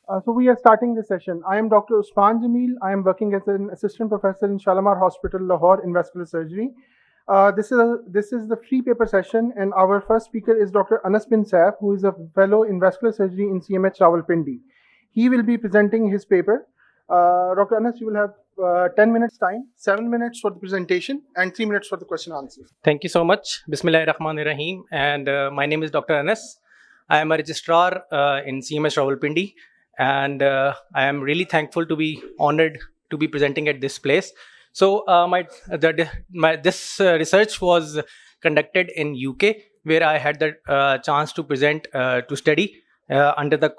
So we are starting this session. I am Dr. Usman Jamil. I am working as an assistant professor in Shalimar Hospital, Lahore, in vascular surgery. This is the free paper session, and our first speaker is Dr. Anas bin Saif, who is a fellow in vascular surgery in CMH Rawalpindi. He will be presenting his paper. Dr. Anas, you will have 10 minutes time, 7 minutes for the presentation, and 3 minutes for the question answer. Thank you so much. Bismillahirrahmanirrahim. And my name is Dr. Anas. I am a registrar in CMS Rawalpindi. And I am really thankful to be honored to be presenting at this place. So this research was conducted in UK, where I had the chance to present to study under the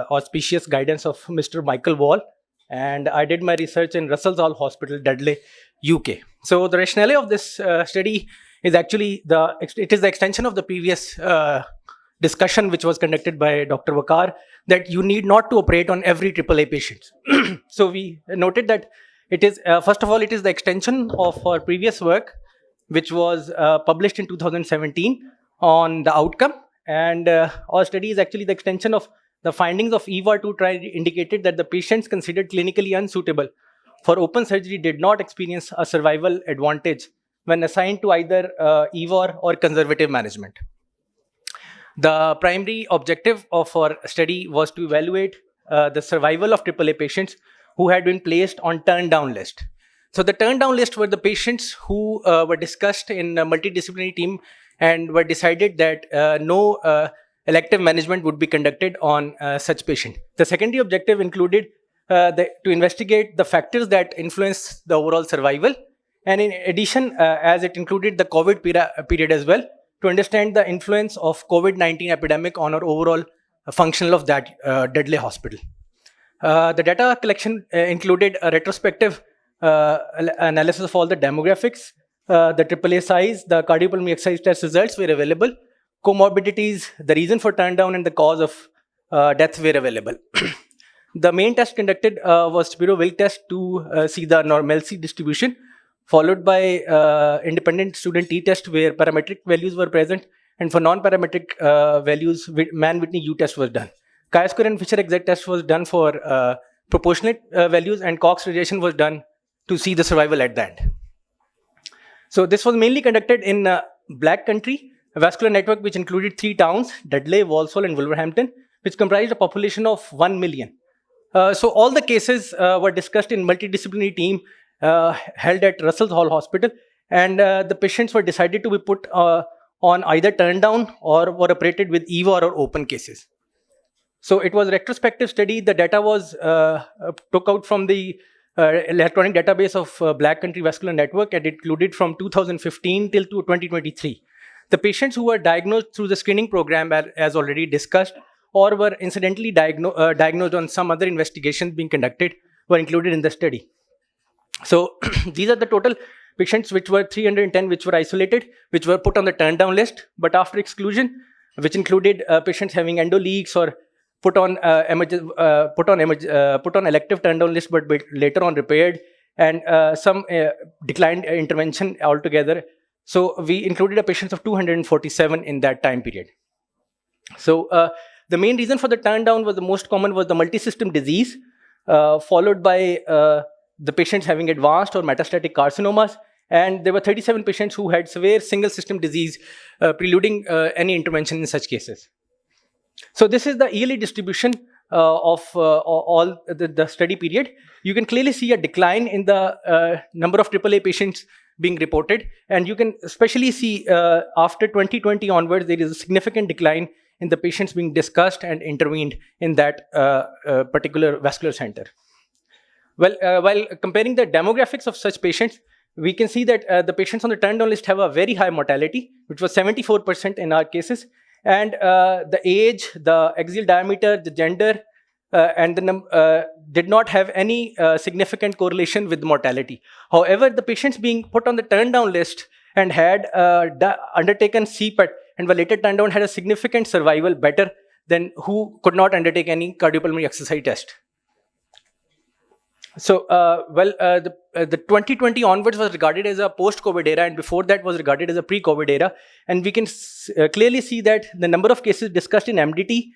auspicious guidance of Mr. Michael Wall. And I did my research in Russell's Hall Hospital, Dudley, UK. So the rationale of this study is actually the extension of the previous discussion which was conducted by Dr. Wakar, that you need not to operate on every AAA patient. So we noted that it is, first of all, it is the extension of our previous work, which was published in 2017 on the outcome. And our study is actually the extension of the findings of EVAR2 trial indicated that the patients considered clinically unsuitable for open surgery did not experience a survival advantage when assigned to either EVAR or conservative management. The primary objective of our study was to evaluate the survival of AAA patients who had been placed on turn-down list. So the turn-down list were the patients who were discussed in a multidisciplinary team and were decided that no elective management would be conducted on such patient. The secondary objective included to investigate the factors that influence the overall survival. And in addition, as it included the COVID period as well, to understand the influence of COVID-19 epidemic on our overall functional of that Dudley hospital. The data collection included a retrospective analysis of all the demographics, the AAA size, the cardiopulmonary exercise test results were available, comorbidities, the reason for turn down, and the cause of death were available. The main test conducted was Spiro-Wilk test to see the normalcy distribution, followed by independent student t-test where parametric values were present, and for non-parametric values, Mann-Whitney U-test was done. Chi-square and Fisher exact test was done for proportionate values, and Cox radiation was done to see the survival at the end. So this was mainly conducted in Black Country, a vascular network which included 3 towns, Dudley, Walsall, and Wolverhampton, which comprised a population of 1 million. So all the cases were discussed in multidisciplinary team held at Russell's Hall Hospital, and the patients were decided to be put on either turn down or were operated with EVAR or open cases. So it was a retrospective study. The data was took out from the electronic database of Black Country Vascular Network, and it included from 2015 till to 2023. The patients who were diagnosed through the screening program, as already discussed, or were incidentally diagnosed on some other investigations being conducted, were included in the study. So these are the total patients, which were 310, which were isolated, which were put on the turn down list, but after exclusion, which included patients having endo leaks or put on elective turn down list, but later on repaired, and some declined intervention altogether. So we included a patients of 247 in that time period. So the main reason for the turn down was the most common was the multisystem disease, followed by the patients having advanced or metastatic carcinomas, and there were 37 patients who had severe single system disease preluding any intervention in such cases. So this is the yearly distribution of all the study period. You can clearly see a decline in the number of AAA patients being reported, and you can especially see after 2020 onwards, there is a significant decline in the patients being discussed and intervened in that particular vascular center. Well, while comparing the demographics of such patients, we can see that the patients on the turn down list have a very high mortality, which was 74% in our cases. And the age, the axial diameter, the gender, and the did not have any significant correlation with mortality. However, the patients being put on the turn down list and had undertaken CPET and were later turned down had a significant survival better than who could not undertake any cardiopulmonary exercise test. So, the 2020 onwards was regarded as a post-COVID era, and before that was regarded as a pre-COVID era. And we can clearly see that the number of cases discussed in MDT,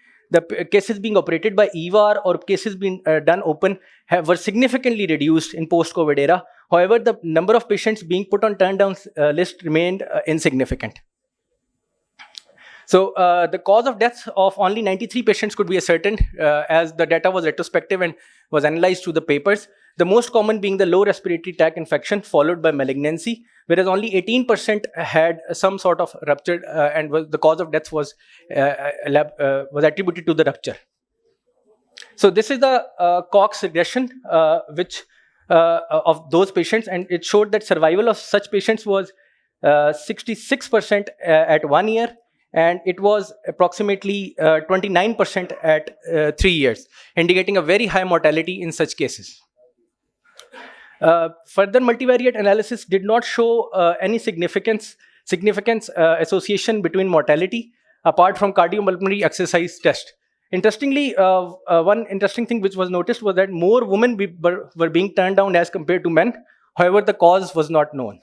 cases being operated by EVAR or cases being done open were significantly reduced in post-COVID era. However, the number of patients being put on turn-down list remained insignificant. So the cause of death of only 93 patients could be ascertained as the data was retrospective and was analyzed through the papers. The most common being the low respiratory tract infection followed by malignancy, whereas only 18% had some sort of rupture and the cause of death was attributed to the rupture. So this is the Cox regression of those patients, and it showed that survival of such patients was 66% at 1 year, and it was approximately 29% at 3 years, indicating a very high mortality in such cases. Further multivariate analysis did not show any significance association between mortality apart from cardiopulmonary exercise test. Interestingly, one interesting thing which was noticed was that more women were being turned down as compared to men. However, the cause was not known.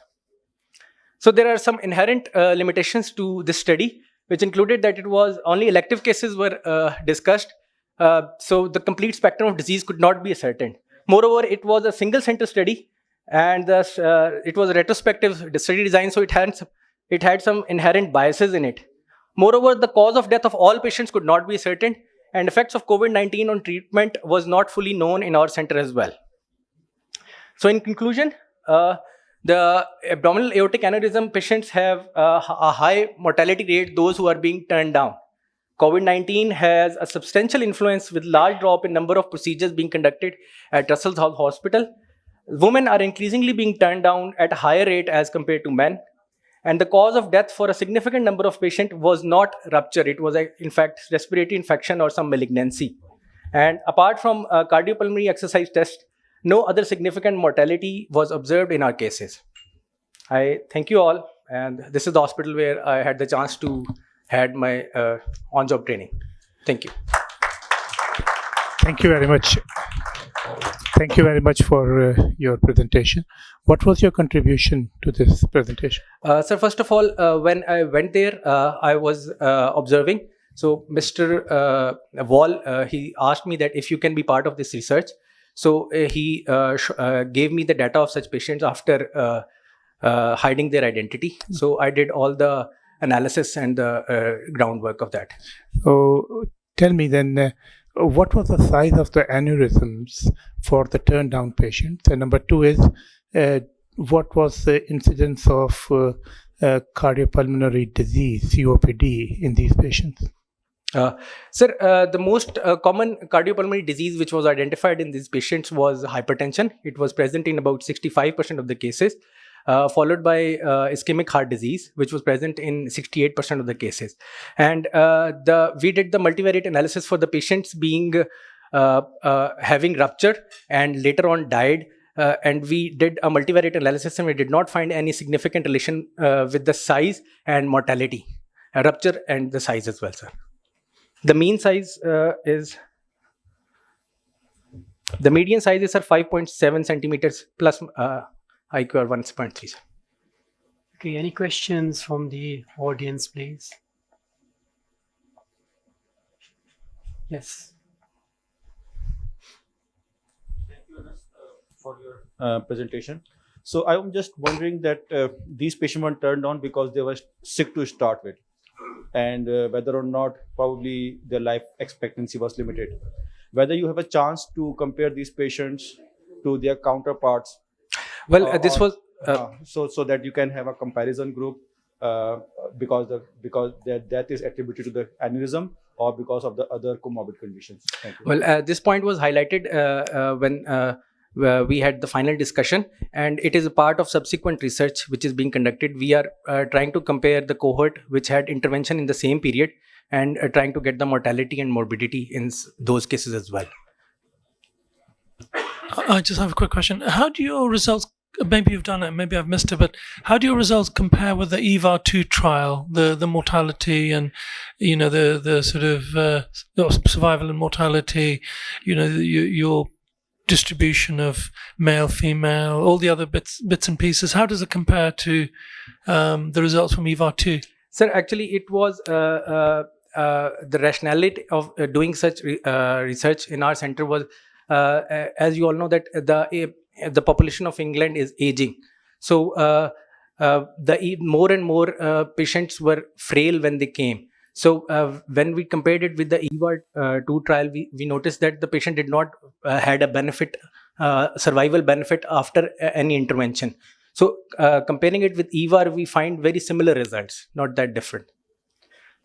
So there are some inherent limitations to this study, which included that it was only elective cases were discussed. So the complete spectrum of disease could not be ascertained. Moreover, it was a single center study, and it was a retrospective study design, so it had some inherent biases in it. Moreover, the cause of death of all patients could not be ascertained, and effects of COVID-19 on treatment was not fully known in our center as well. So in conclusion, the abdominal aortic aneurysm patients have a high mortality rate, those who are being turned down. COVID-19 has a substantial influence with large drop in number of procedures being conducted at Russell Hospital. Women are increasingly being turned down at a higher rate as compared to men. And the cause of death for a significant number of patients was not rupture. It was, in fact, respiratory infection or some malignancy. And apart from cardiopulmonary exercise test, no other significant mortality was observed in our cases. I thank you all. And this is the hospital where I had the chance to had my on-job training. Thank you. Thank you very much. Thank you very much for your presentation. What was your contribution to this presentation? Sir, first of all, when I went there, I was observing. So Mr. Wall, he asked me that if you can be part of this research. So he gave me the data of such patients after hiding their identity. So I did all the analysis and the groundwork of that. So tell me then, what was the size of the aneurysms for the turned down patients? And number two is, what was the incidence of cardiopulmonary disease, COPD, in these patients? Sir, the most common cardiopulmonary disease which was identified in these patients was hypertension. It was present in about 65% of the cases, followed by ischemic heart disease, which was present in 68% of the cases. And we did the multivariate analysis for the patients being having rupture and later on died. And we did a multivariate analysis and we did not find any significant relation with the size and mortality, rupture and the size as well, sir. The mean size is, the median size is 5.7 centimeters plus IQ are 1.3, sir. Okay, any questions from the audience, please? Yes. Thank you, Anas, for your presentation. So I'm just wondering that these patients were turned on because they were sick to start with, and whether or not probably their life expectancy was limited. Whether you have a chance to compare these patients to their counterparts. Well, this was so that you can have a comparison group because their death is attributed to the aneurysm or because of the other comorbid conditions. Thank you. Well, this point was highlighted when we had the final discussion, and it is a part of subsequent research which is being conducted. We are trying to compare the cohort which had intervention in the same period and trying to get the mortality and morbidity in those cases as well. I just have a quick question. How do your results, maybe you've done it, maybe I've missed it, but how do your results compare with the EVAR2 trial, the mortality and, you know, the sort of survival and mortality, you know, your distribution of male, female, all the other bits and pieces? How does it compare to the results from EVAR2? Sir, actually, it was the rationality of doing such research in our center was, as you all know, that the population of England is aging. So more and more patients were frail when they came. So when we compared it with the EVA2 trial, we noticed that the patient did not had a benefit, survival benefit after any intervention. So comparing it with EVA, we find very similar results, not that different.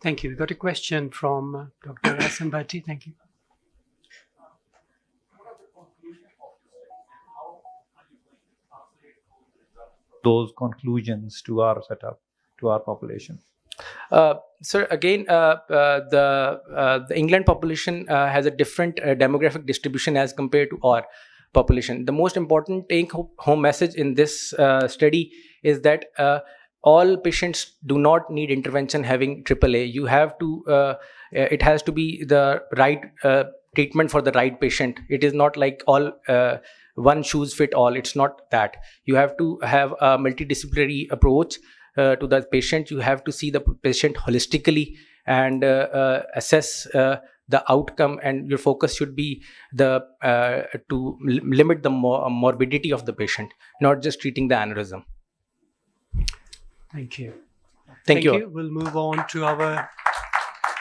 Thank you. We got a question from Dr. Hassan Bhatti. Thank you. Those conclusions to our setup, to our population? Sir, again, the England population has a different demographic distribution as compared to our population. The most important take-home message in this study is that all patients do not need intervention having AAA. You have to, it has to be the right treatment for the right patient. It is not like all one shoes fit all. It's not that. You have to have a multidisciplinary approach to the patient. You have to see the patient holistically and assess the outcome, and your focus should be to limit the morbidity of the patient, not just treating the aneurysm. Thank you. Thank you. We'll move on to our...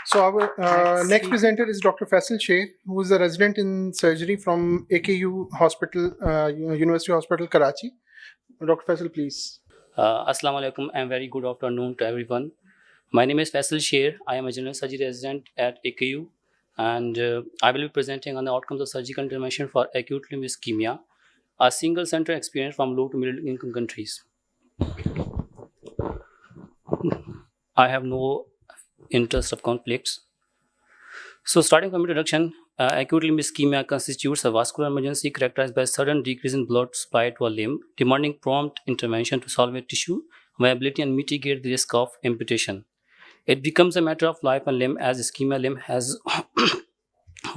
So our next presenter is Dr. Faisal Sher, who is a resident in surgery from AKU Hospital, University Hospital, Karachi. Dr. Faisal, please. Assalamu alaikum and very good afternoon to everyone. My name is Faisal Sher. I am a general surgery resident at AKU, and I will be presenting on the outcomes of surgical intervention for acute limb ischemia, a single center experience from low to middle income countries. I have no interest of conflicts. So starting from introduction, acute limb ischemia constitutes a vascular emergency characterized by sudden decrease in blood supply to a limb, demanding prompt intervention to salvage tissue viability and mitigate the risk of amputation. It becomes a matter of life and limb, as ischemia limb has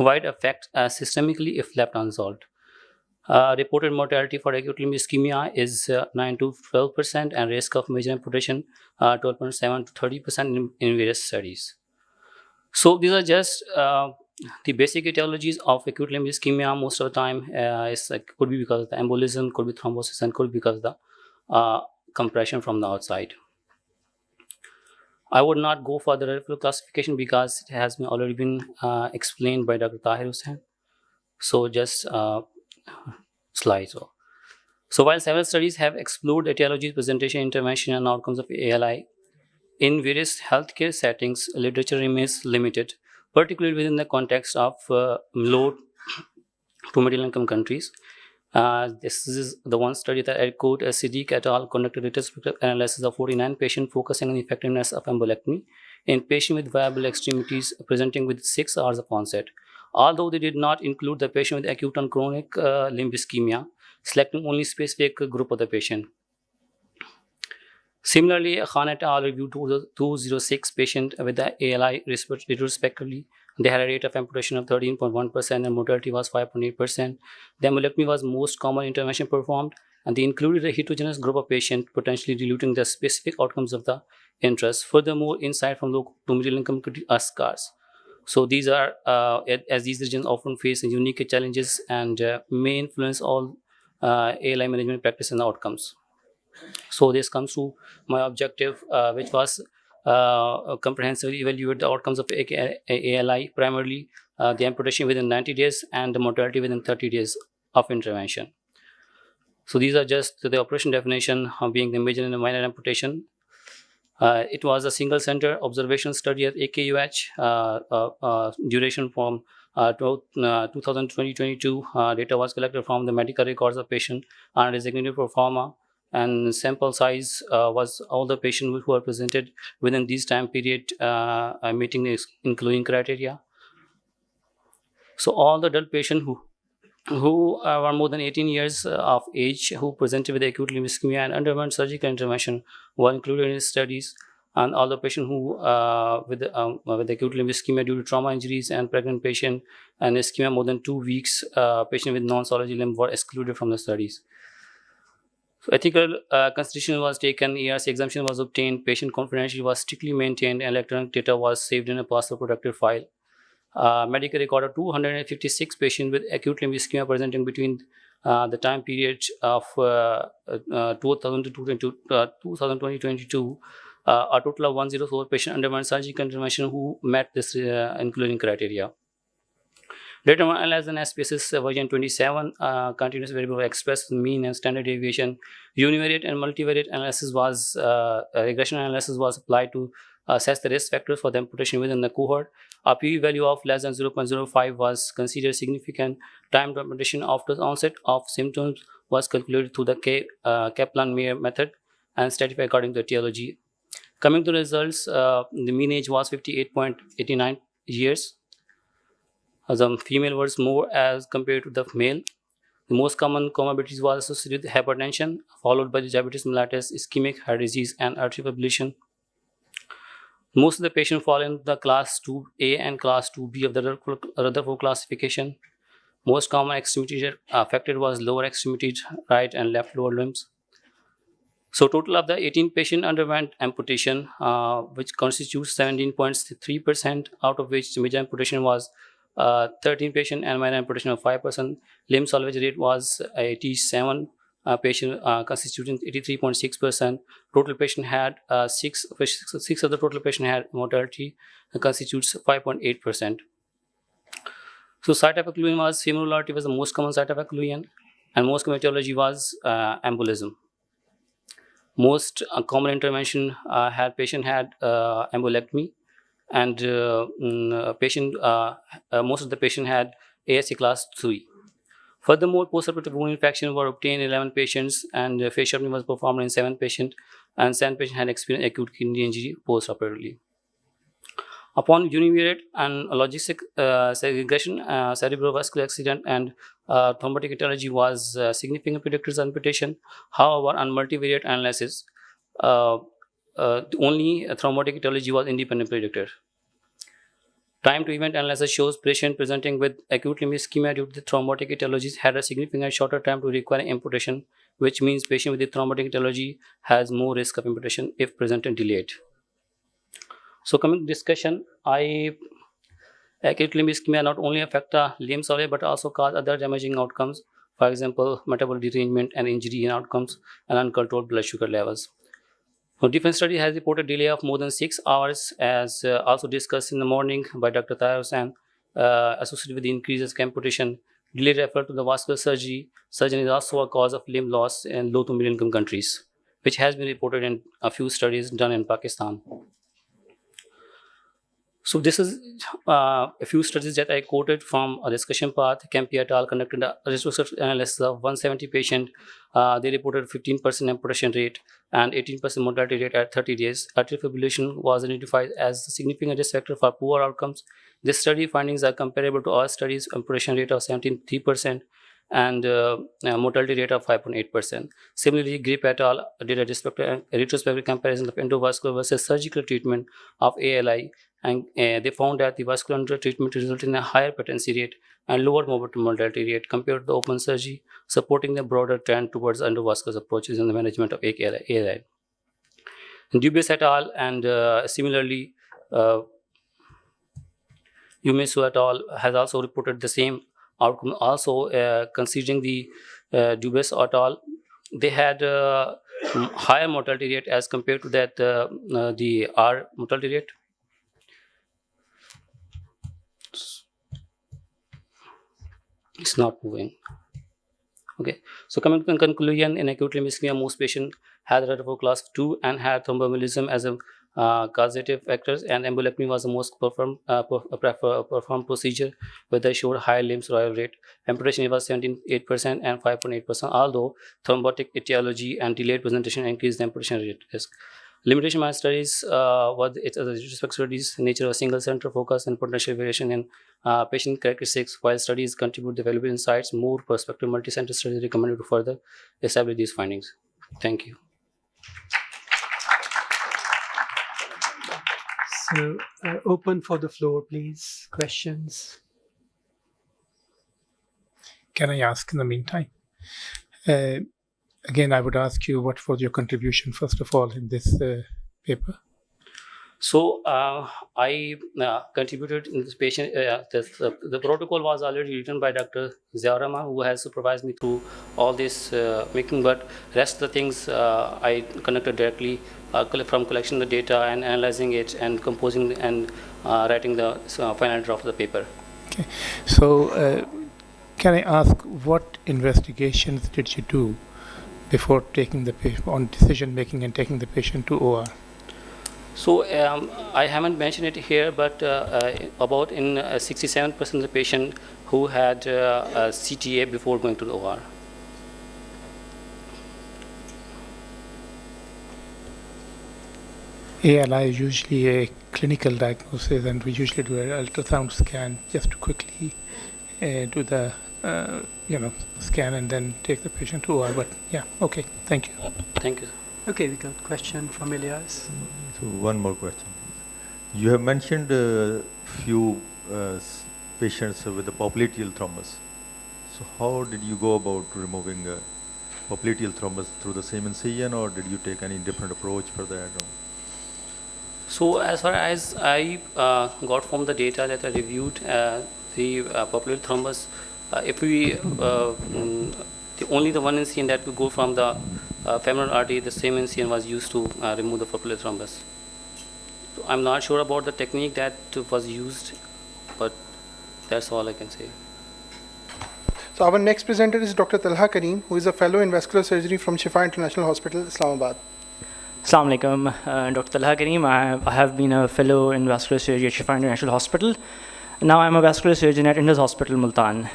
wide effect systemically if left unsolved. Reported mortality for acute limb ischemia is 9 to 12% and risk of major amputation 12.7 to 30% in various studies. So these are just the basic etiologies of acute limb ischemia. Most of the time could be because of the embolism, could be thrombosis, and could be because of the compression from the outside. I would not go for the red flow classification because it has already been explained by Dr. Tahir Hussain. So just slides. So while several studies have explored etiology, presentation, intervention, and outcomes of ALI, in various healthcare settings, literature remains limited, particularly within the context of low to middle income countries. This is the one study that I quote, Siddiq et al. Conducted retrospective analysis of 49 patients focusing on the effectiveness of embolectomy in patients with viable extremities presenting with 6 hours of onset. Although they did not include the patient with acute and chronic limb ischemia, selecting only specific group of the patient. Similarly, Khan et al. Reviewed 206 patients with the ALI retrospectively. They had a rate of amputation of 13.1% and mortality was 5.8%. The embolectomy was most common intervention performed, and they included a heterogeneous group of patients, potentially diluting the specific outcomes of the interest. Furthermore, insight from low to middle income are scarce. So these are, as these regions often face unique challenges and may influence all ALI management practice and outcomes. So this comes to my objective, which was comprehensively evaluate the outcomes of ALI, primarily the amputation within 90 days and the mortality within 30 days of intervention. So these are just the operation definition being the major and the minor amputation. It was a single center observation study at AKUH, duration from 2020-22. Data was collected from the medical records of patient and designated for pharma, and sample size was all the patients who were presented within this time period meeting the including criteria. So all the adult patients who were more than 18 years of age who presented with acute limb ischemia and underwent surgical intervention were included in studies, and all the patients who with acute limb ischemia due to trauma injuries and pregnant patient and ischemia more than 2 weeks, patient with non-solid limb were excluded from the studies. Ethical consideration was taken, ERC exemption was obtained, patient confidentiality was strictly maintained, and electronic data was saved in a password protected file. Medical record of 256 patients with acute limb ischemia presenting between the time period of 2000 to 2022. A total of 104 patients underwent surgical intervention who met this including criteria. Data analyzed in SPSS version 27, continuous variable expressed mean and standard deviation. Univariate and multivariate analysis was regression analysis was applied to assess the risk factors for the amputation within the cohort. A p-value of less than 0.05 was considered significant. Time to amputation after the onset of symptoms was calculated through the Kaplan-Meier method and stratified according to etiology. Coming to results, the mean age was 58.89 years. The female was more as compared to the male. The most common comorbidities was associated with hypertension, followed by the diabetes mellitus, ischemic heart disease, and arterial fibrillation. Most of the patients fall in the class 2A and class 2B of the Rutherford classification. Most common extremities affected was lower extremities, right and left lower limbs. So total of the 18 patients underwent amputation, which constitutes 17.3%, out of which major amputation was 13 patients and minor amputation of 5%. Limb salvage rate was 87 patient, constituting 83.6%. Total patient had six of the total patient had mortality, constitutes 5.8%. So site of occlusion was femorality was the most common site of occlusion, and most common etiology was embolism. Most common intervention patient had embolectomy, and most of the patient had ASC class 3. Furthermore, postoperative wound infection were obtained in 11 patients, and fasciectomy was performed in 7 patients, and 7 patients had experienced acute kidney injury postoperatively. Upon univariate and logistic segregation, cerebrovascular accident and thrombotic etiology was significant predictors of amputation. However, on multivariate analysis, only thrombotic etiology was independent predictor. Time to event analysis shows patient presenting with acute limb ischemia due to the thrombotic etiologies had a significant shorter time to require amputation, which means patient with the thrombotic etiology has more risk of amputation if presented delayed. So coming to discussion, acute limb ischemia not only affect the limb solely but also cause other damaging outcomes, for example, metabolic derangement and injury in outcomes and uncontrolled blood sugar levels. A different study has reported delay of more than 6 hours, as also discussed in the morning by Dr. Talha, associated with the increases in amputation. Delay referred to the vascular surgery. Surgery is also a cause of limb loss in low to middle income countries, which has been reported in a few studies done in Pakistan. So this is a few studies that I quoted from a discussion path. Kempi et al. Conducted a retrospective analysis of 170 patients. They reported 15% amputation rate and 18% mortality rate at 30 days. Atrial fibrillation was identified as a significant risk factor for poor outcomes. This study findings are comparable to all studies, amputation rate of 73% and mortality rate of 5.8%. Similarly, Grip et al. Did a retrospective comparison of endovascular versus surgical treatment of ALI, and they found that the vascular treatment resulted in a higher patency rate and lower mortality rate compared to the open surgery, supporting the broader trend towards endovascular approaches in the management of ALI. Dubis et al. And similarly, Umesu et al. Has also reported the same outcome. Also, considering the Dubis et al., they had higher mortality rate as compared to that the R mortality rate. It's not moving. Okay, so coming to the conclusion, in acute limb ischemia, most patients had Rutherford class 2 and had thromboembolism as a causative factors, and embolectomy was the most performed procedure, where they showed high limb survival rate. Amputation was 78% and 5.8%, although thrombotic etiology and delayed presentation increased the amputation rate risk. Limitation of studies was its retrospective studies, nature of single center focus and potential variation in patient characteristics. While studies contribute the valuable insights, more prospective multi-center studies recommended to further establish these findings. Thank you. So open for the floor, please. Questions? Can I ask in the meantime? again, I would ask you what was your contribution, first of all, in this paper? So I contributed in this patient. The protocol was already written by Dr. Ziaurama, who has supervised me through all this making. But rest of the things I conducted directly from collection of the data and analyzing it and composing and writing the final draft of the paper. Okay. So can I ask what investigations did you do before taking the on decision making and taking the patient to OR? So I haven't mentioned it here, but about in 67% of the patient who had CTA before going to the OR. ALI is usually a clinical diagnosis, and we usually do an ultrasound scan just to quickly do the scan and then take the patient to OR. But yeah, okay, thank you. Thank you. Okay, we got a question from Riaz. So one more question. You have mentioned a few patients with a popliteal thrombus. So how did you go about removing a popliteal thrombus through the same incision, or did you take any different approach for that? So as far as I got from the data that I reviewed, the popliteal thrombus, if we only the one incision that could go from the femoral artery, the same incision was used to remove the popliteal thrombus. So I'm not sure about the technique that was used, but that's all I can say. So our next presenter is Dr. Talha Kareem, who is a fellow in vascular surgery from Shifa International Hospital, Islamabad. Assalamu alaikum, Dr. Talha Kareem. I have been a fellow in vascular surgery at Shifa International Hospital. Now I'm a vascular surgeon at Indus Hospital, Multan.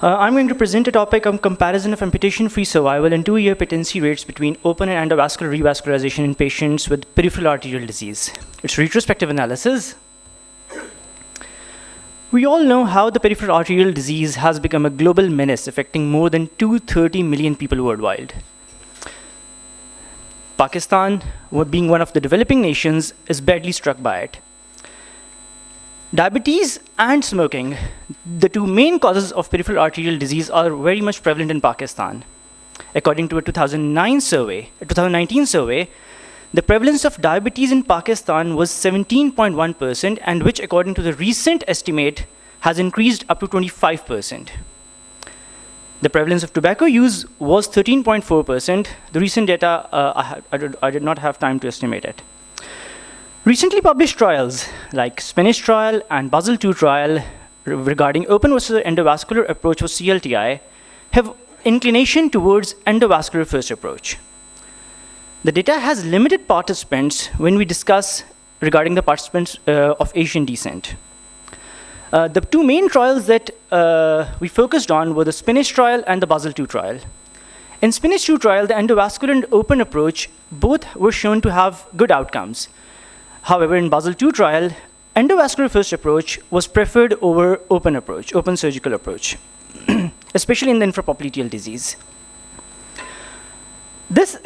I'm going to present a topic on comparison of amputation-free survival and 2-year patency rates between open and endovascular revascularization in patients with peripheral arterial disease. It's retrospective analysis. We all know how the peripheral arterial disease has become a global menace, affecting more than 230 million people worldwide. Pakistan, being one of the developing nations, is badly struck by it. Diabetes and smoking, the two main causes of peripheral arterial disease, are very much prevalent in Pakistan. According to a 2019 survey, the prevalence of diabetes in Pakistan was 17.1%, and which, according to the recent estimate, has increased up to 25%. The prevalence of tobacco use was 13.4%. The recent data, I did not have time to estimate it. Recently published trials like Spanish trial and Basel II trial regarding open versus endovascular approach for CLTI have inclination towards endovascular first approach. The data has limited participants when we discuss regarding the participants of Asian descent. The two main trials that we focused on were the Spanish trial and the Basel II trial. In Spanish II trial, the endovascular and open approach both were shown to have good outcomes. However, in Basel II trial, endovascular first approach was preferred over open approach, open surgical approach, especially in the infrapopliteal disease. This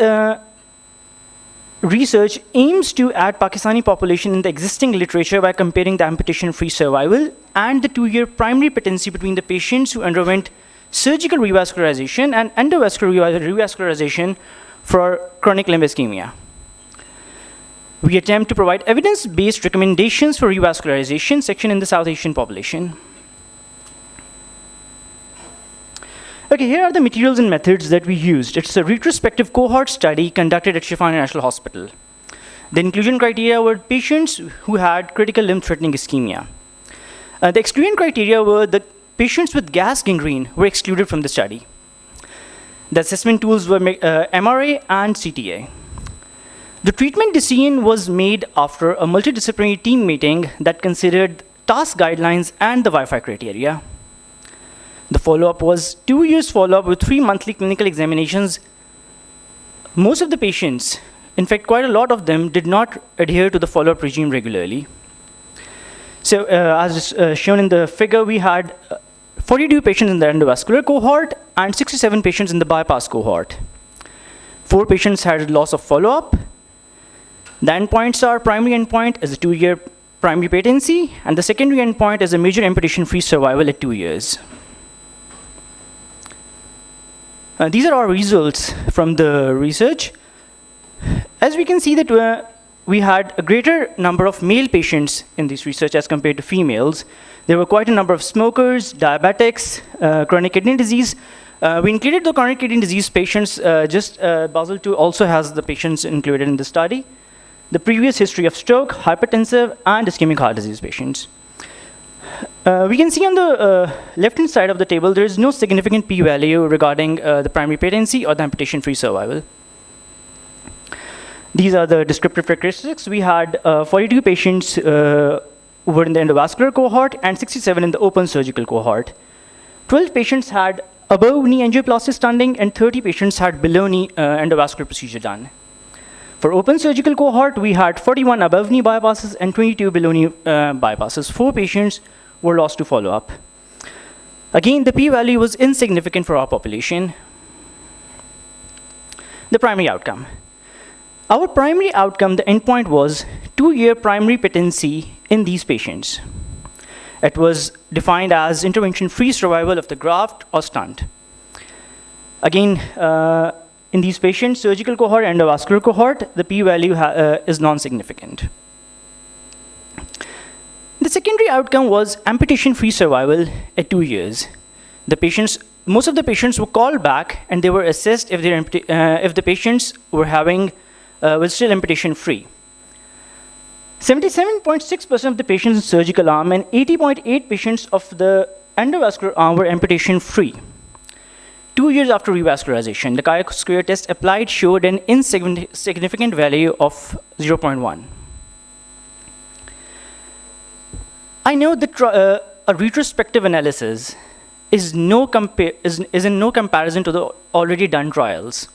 research aims to add Pakistani population in the existing literature by comparing the amputation-free survival and the 2-year primary patency between the patients who underwent surgical revascularization and endovascular revascularization for chronic limb ischemia. We attempt to provide evidence-based recommendations for revascularization section in the South Asian population. Okay, here are the materials and methods that we used. It's a retrospective cohort study conducted at Shifa International Hospital. The inclusion criteria were patients who had critical limb-threatening ischemia. The exclusion criteria were that patients with gas gangrene were excluded from the study. The assessment tools were MRA and CTA. The treatment decision was made after a multidisciplinary team meeting that considered task guidelines and the Wi-Fi criteria. The follow-up was 2 years follow-up with 3 monthly clinical examinations. Most of the patients, in fact, quite a lot of them, did not adhere to the follow-up regime regularly. So as shown in the figure, we had 42 patients in the endovascular cohort and 67 patients in the bypass cohort. 4 patients had loss of follow-up. The endpoints are: primary endpoint is a 2-year primary patency, and the secondary endpoint is a major amputation-free survival at 2 years. These are our results from the research. As we can see that we had a greater number of male patients in this research as compared to females. There were quite a number of smokers, diabetics, chronic kidney disease. We included the chronic kidney disease patients, Basel II also has the patients included in the study. The previous history of stroke, hypertensive, and ischemic heart disease patients. We can see on the left-hand side of the table, there is no significant p-value regarding the primary patency or the amputation-free survival. These are the descriptive characteristics. We had 42 patients who were in the endovascular cohort and 67 in the open surgical cohort. 12 patients had above knee angioplasty standing and 30 patients had below knee endovascular procedure done. For open surgical cohort, we had 41 above knee bypasses and 22 below knee bypasses. 4 patients were lost to follow-up. Again, the p-value was insignificant for our population. The primary outcome. Our primary outcome, the endpoint was 2-year primary patency in these patients. It was defined as intervention-free survival of the graft or stent. Again, in these patients, surgical cohort and endovascular cohort, the p-value is non-significant. The secondary outcome was amputation-free survival at 2 years. Most of the patients were called back and they were assessed if the patients were still amputation-free. 77.6% of the patients in surgical arm and 80.8% patients of the endovascular arm were amputation-free. 2 years after revascularization, the chi-square test applied showed an insignificant value of 0.1. I know that a retrospective analysis is in no comparison to the already done trials.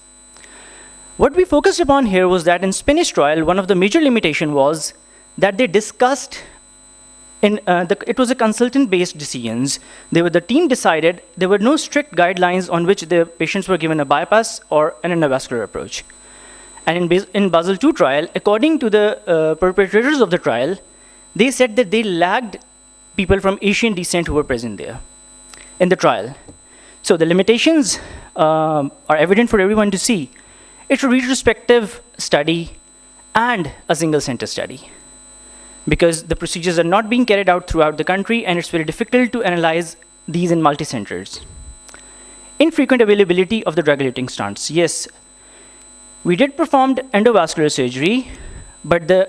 What we focused upon here was that in Spanish trial, one of the major limitations was that they discussed, it was a consultant-based decisions. The team decided there were no strict guidelines on which the patients were given a bypass or an endovascular approach. And in Basel II trial, according to the perpetrators of the trial, they said that they lagged people from Asian descent who were present there in the trial. So the limitations are evident for everyone to see. It's a retrospective study and a single center study because the procedures are not being carried out throughout the country and it's very difficult to analyze these in multi-centers. Infrequent availability of the drug-eluting stents. Yes, we did perform endovascular surgery, but the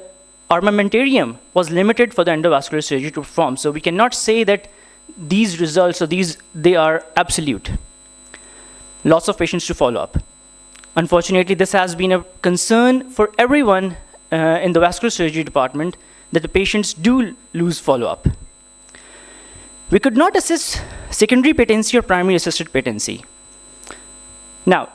armamentarium was limited for the endovascular surgery to perform. So we cannot say that these results, they are absolute. Lots of patients to follow up. Unfortunately, this has been a concern for everyone in the vascular surgery department that the patients do lose follow-up. We could not assess secondary patency or primary assisted patency. Now,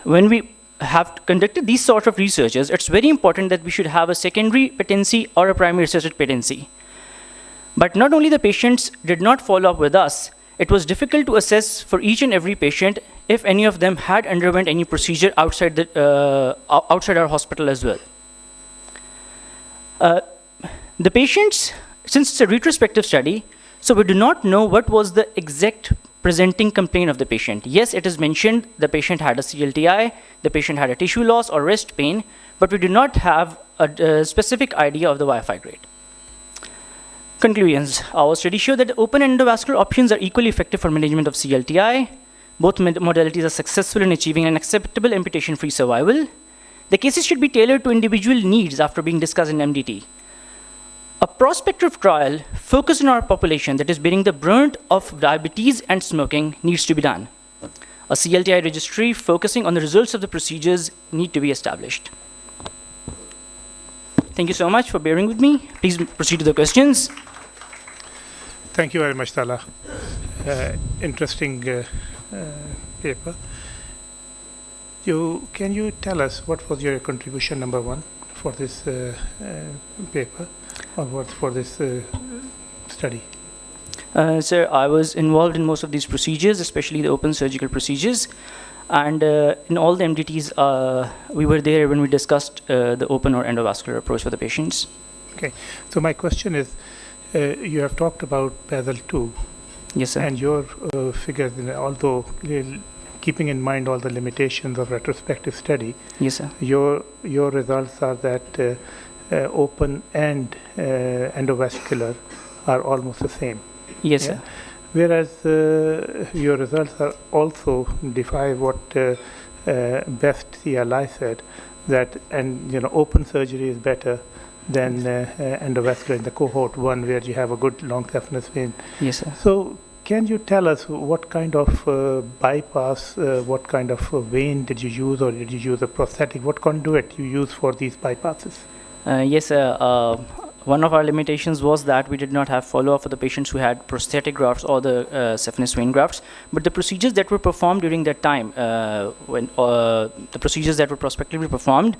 when we have conducted these sort of researches, it's very important that we should have a secondary patency or a primary assisted patency. But not only the patients did not follow up with us, it was difficult to assess for each and every patient if any of them had underwent any procedure outside our hospital as well. The patients, since it's a retrospective study, so we do not know what was the exact presenting complaint of the patient. Yes, it is mentioned the patient had a CLTI, the patient had a tissue loss or wrist pain, but we do not have a specific idea of the Wi-Fi grade. Conclusions. Our study showed that open endovascular options are equally effective for management of CLTI. Both modalities are successful in achieving an acceptable amputation-free survival. The cases should be tailored to individual needs after being discussed in MDT. A prospective trial focused on our population that is bearing the brunt of diabetes and smoking needs to be done. A CLTI registry focusing on the results of the procedures need to be established. Thank you so much for bearing with me. Please proceed to the questions. Thank you very much, Talha. Interesting paper. Can you tell us what was your contribution number 1 for this paper or what for this study? Sir, I was involved in most of these procedures, especially the open surgical procedures. And in all the MDTs, we were there when we discussed the open or endovascular approach for the patients. Okay. So my question is, you have talked about Basel II. Yes, sir. And your figures, although keeping in mind all the limitations of retrospective study, Yes, sir. your results are that open and endovascular are almost the same. Yes, Yeah. sir. Whereas your results are also defy what best CLI said, that open surgery is better than endovascular in the cohort 1, where you have a good long saphenous vein. Yes, sir. So can you tell us what kind of bypass, what kind of vein did you use, or did you use a prosthetic? What conduit you use for these bypasses? Yes, sir. One of our limitations was that we did not have follow-up for the patients who had prosthetic grafts or the saphenous vein grafts. But the procedures that were performed during that time, when the procedures that were prospectively performed,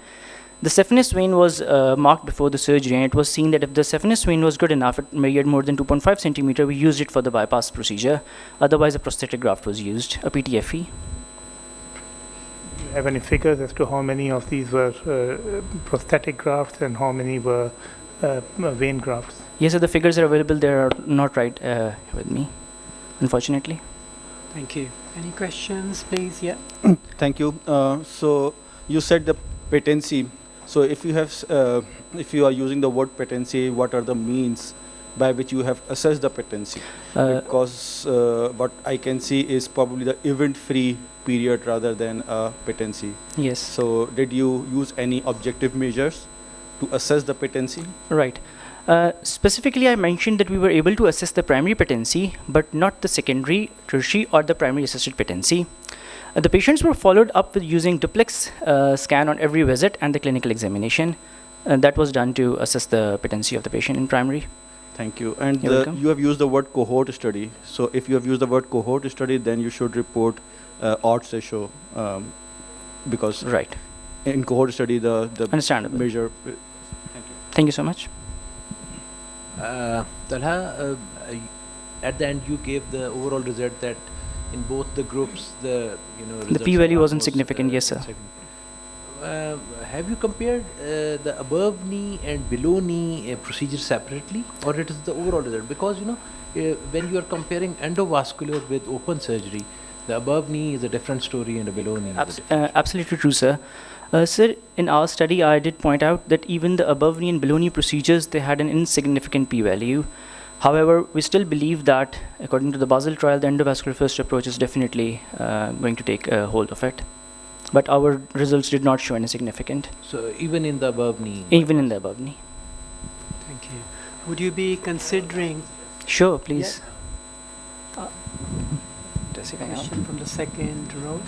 the saphenous vein was marked before the surgery, and it was seen that if the saphenous vein was good enough, it measured more than 2.5 centimeter, we used it for the bypass procedure. Otherwise, a prosthetic graft was used, a PTFE. Have any figures as to how many of these were prosthetic grafts and how many were vein grafts? Yes, sir, the figures are available. They are not right with me, unfortunately. Thank you. Any questions, please? Yeah. Thank you. So you said the patency. So if you have, if you are using the word patency, what are the means by which you have assessed the patency? Because what I can see is probably the event-free period rather than patency. Yes. So did you use any objective measures to assess the patency? Right. Specifically, I mentioned that we were able to assess the primary patency, but not the secondary, tertiary, or the primary assisted patency. The patients were followed up with using duplex scan on every visit and the clinical examination. That was done to assess the patency of the patient in primary. Thank you. And You're welcome. you have used the word cohort study. So if you have used the word cohort study, then you should report odds ratio, because Right. in cohort study the Understandable. measure. Thank you so much. Talha, at the end you gave the overall result that in both the groups the results p-value are wasn't almost, significant, yes, sir. Have you compared the above knee and below knee procedure separately, or it is the overall result? Because when you are comparing endovascular with open surgery, the above knee is a different story and the below knee is a different. Absolutely true, sir. Sir, in our study, I did point out that even the above knee and below knee procedures, they had an insignificant p-value. However, we still believe that, according to the Basel trial, the endovascular first approach is definitely going to take hold of it. But our results did not show any significant. So even in the above knee? Even in the above knee. Thank you. Would you be considering? Sure, please. Question from the second row.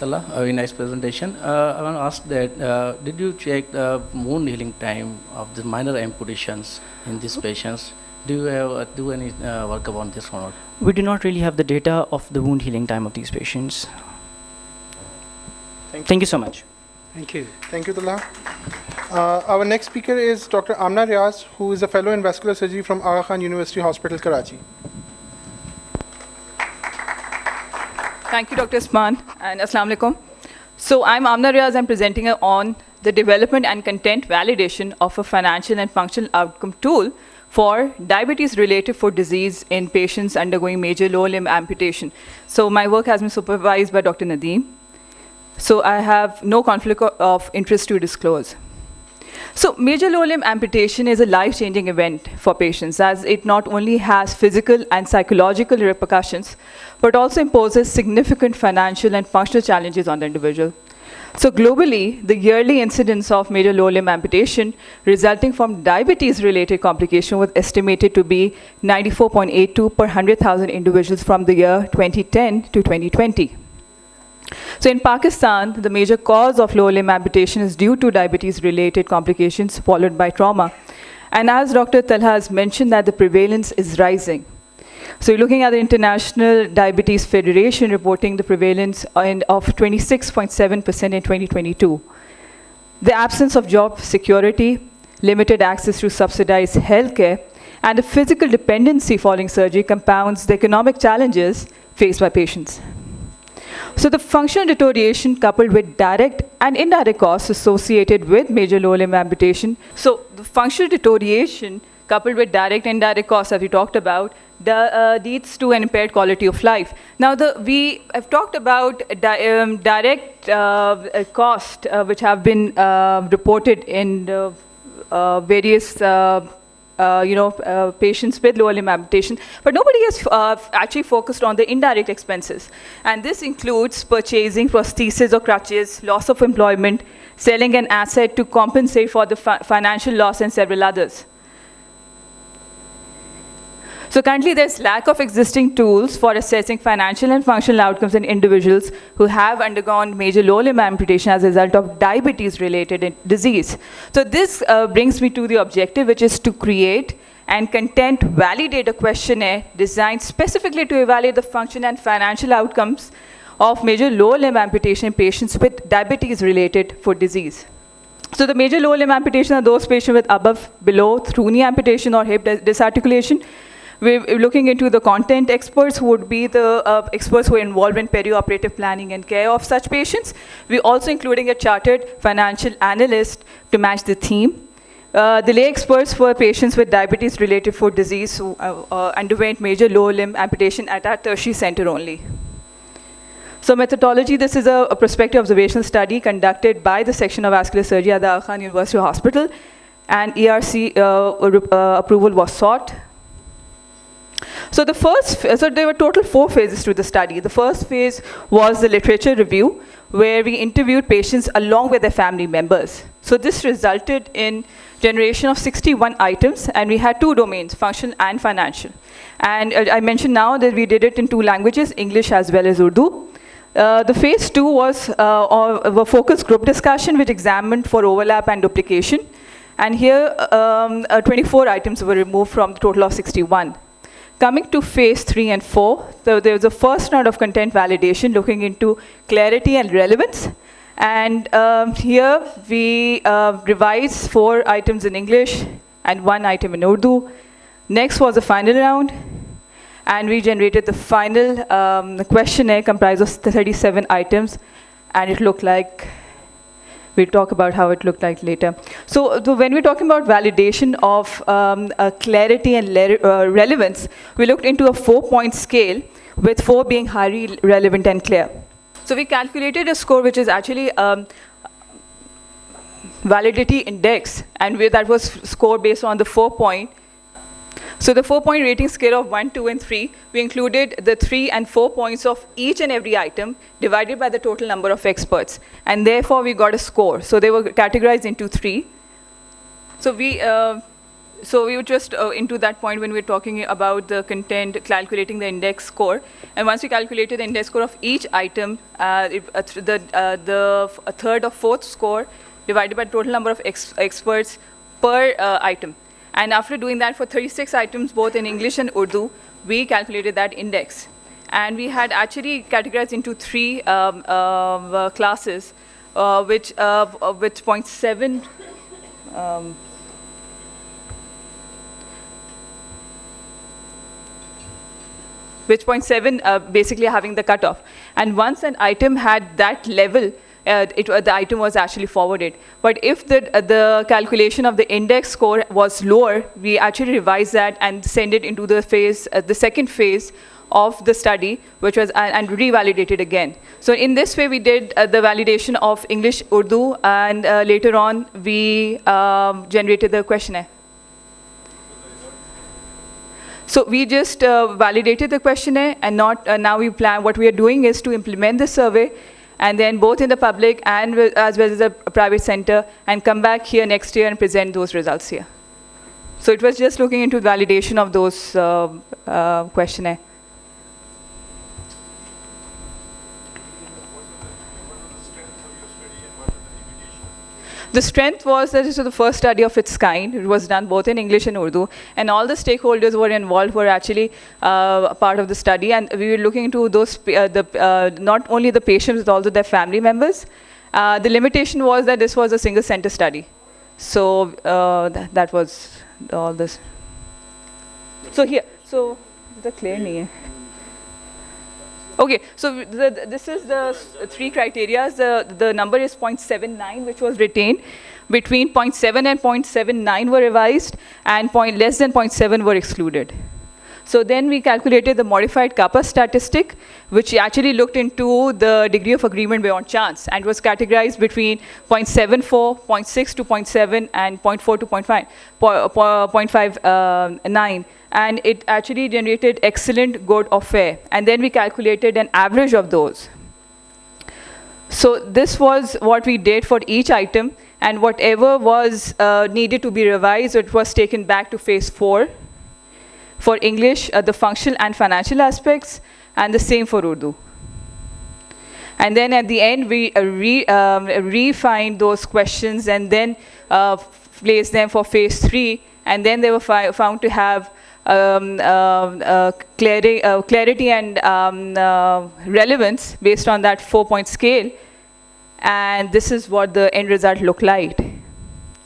Talha, a very nice presentation. I want to ask that, did you check the wound healing time of the minor amputations in these patients? Do you have do any work on this or not? We do not really have the data of the wound healing time of these patients. Thank you so much. Thank you. Thank you, Talha. Our next speaker is Dr. Amna, Riaz, who is a fellow in vascular surgery from Aga Khan University Hospital, Karachi. Thank you, Dr. Usman, and Assalamu alaikum. So I'm Amna Riaz. I'm presenting on the development and content validation of a financial and functional outcome tool for diabetes-related foot disease in patients undergoing major lower limb amputation. So my work has been supervised by Dr. Nadeem. So I have no conflict of interest to disclose. So major lower limb amputation is a life-changing event for patients, as it not only has physical and psychological repercussions, but also imposes significant financial and functional challenges on the individual. So globally, the yearly incidence of major lower limb amputation resulting from diabetes-related complication was estimated to be 94.82 per 100,000 individuals from the year 2010 to 2020. So in Pakistan, the major cause of lower limb amputation is due to diabetes-related complications followed by trauma. And as Dr. Talha has mentioned, that the prevalence is rising. So you're looking at the International Diabetes Federation reporting the prevalence of 26.7% in 2022. The absence of job security, limited access to subsidized healthcare, and the physical dependency following surgery compounds the economic challenges faced by patients. So the functional deterioration coupled with direct and indirect costs associated with major lower limb amputation. So the functional deterioration coupled with direct and indirect costs that we talked about, leads to an impaired quality of life. Now, we have talked about direct cost, which have been reported in the various patients with lower limb amputation, but nobody has actually focused on the indirect expenses. And this includes purchasing prostheses or crutches, loss of employment, selling an asset to compensate for the financial loss, and several others. So currently there's lack of existing tools for assessing financial and functional outcomes in individuals who have undergone major lower limb amputation as a result of diabetes-related disease. So this brings me to the objective, which is to create and content validate a questionnaire designed specifically to evaluate the function and financial outcomes of major lower limb amputation in patients with diabetes-related foot disease. So the major lower limb amputation are those patients with above, below, through knee amputation or hip disarticulation. We're looking into the content experts, who would be the experts who are involved in perioperative planning and care of such patients. We're also including a chartered financial analyst to match the theme. The lay experts for patients with diabetes-related foot disease who underwent major lower limb amputation at our tertiary center only. So methodology, this is a prospective observational study conducted by the section of vascular surgery at the Aga Khan University Hospital, and ERC approval was sought. So there were total 4 phases to the study. The first phase was the literature review, where we interviewed patients along with their family members. So this resulted in generation of 61 items, and we had 2 domains, functional and financial. And I mentioned now that we did it in 2 languages, English as well as Urdu. The phase 2 was a focus group discussion, which examined for overlap and duplication. And here, 24 items were removed from the total of 61. Coming to phase 3 and 4, so there was a first round of content validation looking into clarity and relevance. And here we revised 4 items in English and 1 item in Urdu. Next was the final round, and we generated the final questionnaire comprised of 37 items, and it looked like, we'll talk about how it looked like later. So when we're talking about validation of clarity and relevance, we looked into a 4-point scale, with 4 being highly relevant and clear. So we calculated a score which is actually validity index, and that was scored based on the 4-point. So the 4-point rating scale of 1, 2, and 3, we included the 3 and 4 points of each and every item divided by the total number of experts. And therefore, we got a score. So they were categorized into 3. So we were just into that point when we were talking about the content, calculating the index score. And once we calculated the index score of each item, a third or fourth score divided by the total number of experts per item. And after doing that for 36 items, both in English and Urdu, we calculated that index. And we had actually categorized into 3 classes, with 0.7, with 0.7 basically having the cutoff. And once an item had that level, the item was actually forwarded. But if the calculation of the index score was lower, we actually revised that and send it into the phase, the second phase of the study, which was and revalidated again. So in this way, we did the validation of English, Urdu, and later on we generated the questionnaire. So we just validated the questionnaire, and now we plan. What we are doing is to implement the survey, and then both in the public and as well as the private center, and come back here next year and present those results here. So it was just looking into validation of those questionnaire. The strength was that this was the first study of its kind. It was done both in English and Urdu, and all the stakeholders who were involved were actually part of the study. And we were looking into those, not only the patients, but also their family members. The limitation was that this was a single center study. So that was all this. So here, so the clear nahi hai. Okay, so this is the 3 criteria. The number is 0.79, which was retained. between 0.7 and 0.79 were revised, and less than 0.7 were excluded. So then we calculated the modified kappa statistic, which actually looked into the degree of agreement beyond chance, and was categorized between 0.74, 0.6 to 0.7, and 0.4 to 0.59. And it actually generated excellent, good, or fair. And then we calculated an average of those. So this was what we did for each item, and whatever was needed to be revised, it was taken back to phase 4. For English, the functional and financial aspects, and the same for Urdu. And then at the end, we refined those questions and then placed them for phase 3, and then they were found to have clarity and relevance based on that 4-point scale. And this is what the end result looked like.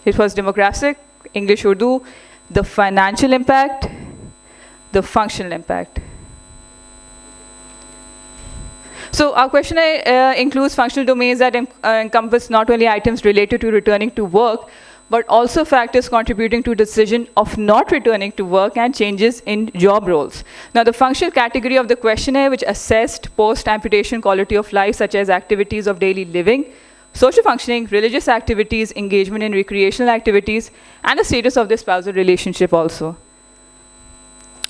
It was demographic, English, Urdu, the financial impact, the functional impact. So our questionnaire includes functional domains that encompass not only items related to returning to work, but also factors contributing to decision of not returning to work and changes in job roles. Now, the functional category of the questionnaire, which assessed post-amputation quality of life, such as activities of daily living, social functioning, religious activities, engagement in recreational activities, and the status of the spousal relationship also.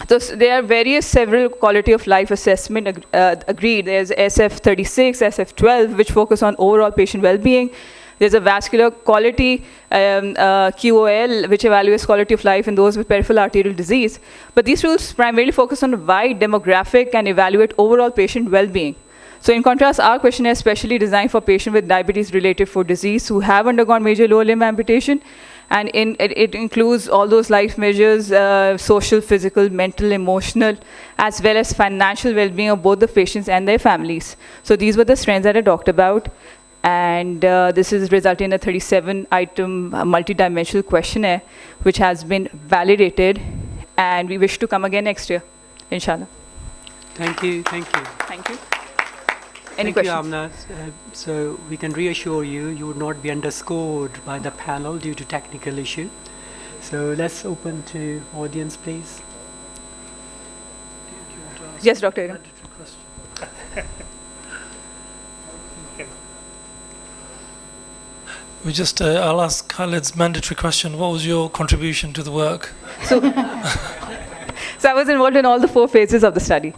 So there are several quality of life assessment agreed. There's SF36, SF12, which focus on overall patient well-being. There's a vascular quality, QOL, which evaluates quality of life in those with peripheral arterial disease. But these rules primarily focus on wide demographic and evaluate overall patient well-being. So in contrast, our questionnaire is specially designed for patients with diabetes-related foot disease who have undergone major lower limb amputation. And it includes all those life measures, social, physical, mental, emotional, as well as financial well-being of both the patients and their families. So these were the strengths that I talked about. And this is resulting in a 37-item multidimensional questionnaire, which has been validated. And we wish to come again next year, inshallah. Thank you. Thank you. Any Thank questions? you, Amna. So we can reassure you, you would not be underscored by the panel due to technical issue. So let's open to audience, please. Yes, Dr. Kareem. I'll ask Khalid's mandatory question. What was your contribution to the work? So I was involved in all the 4 phases of the study.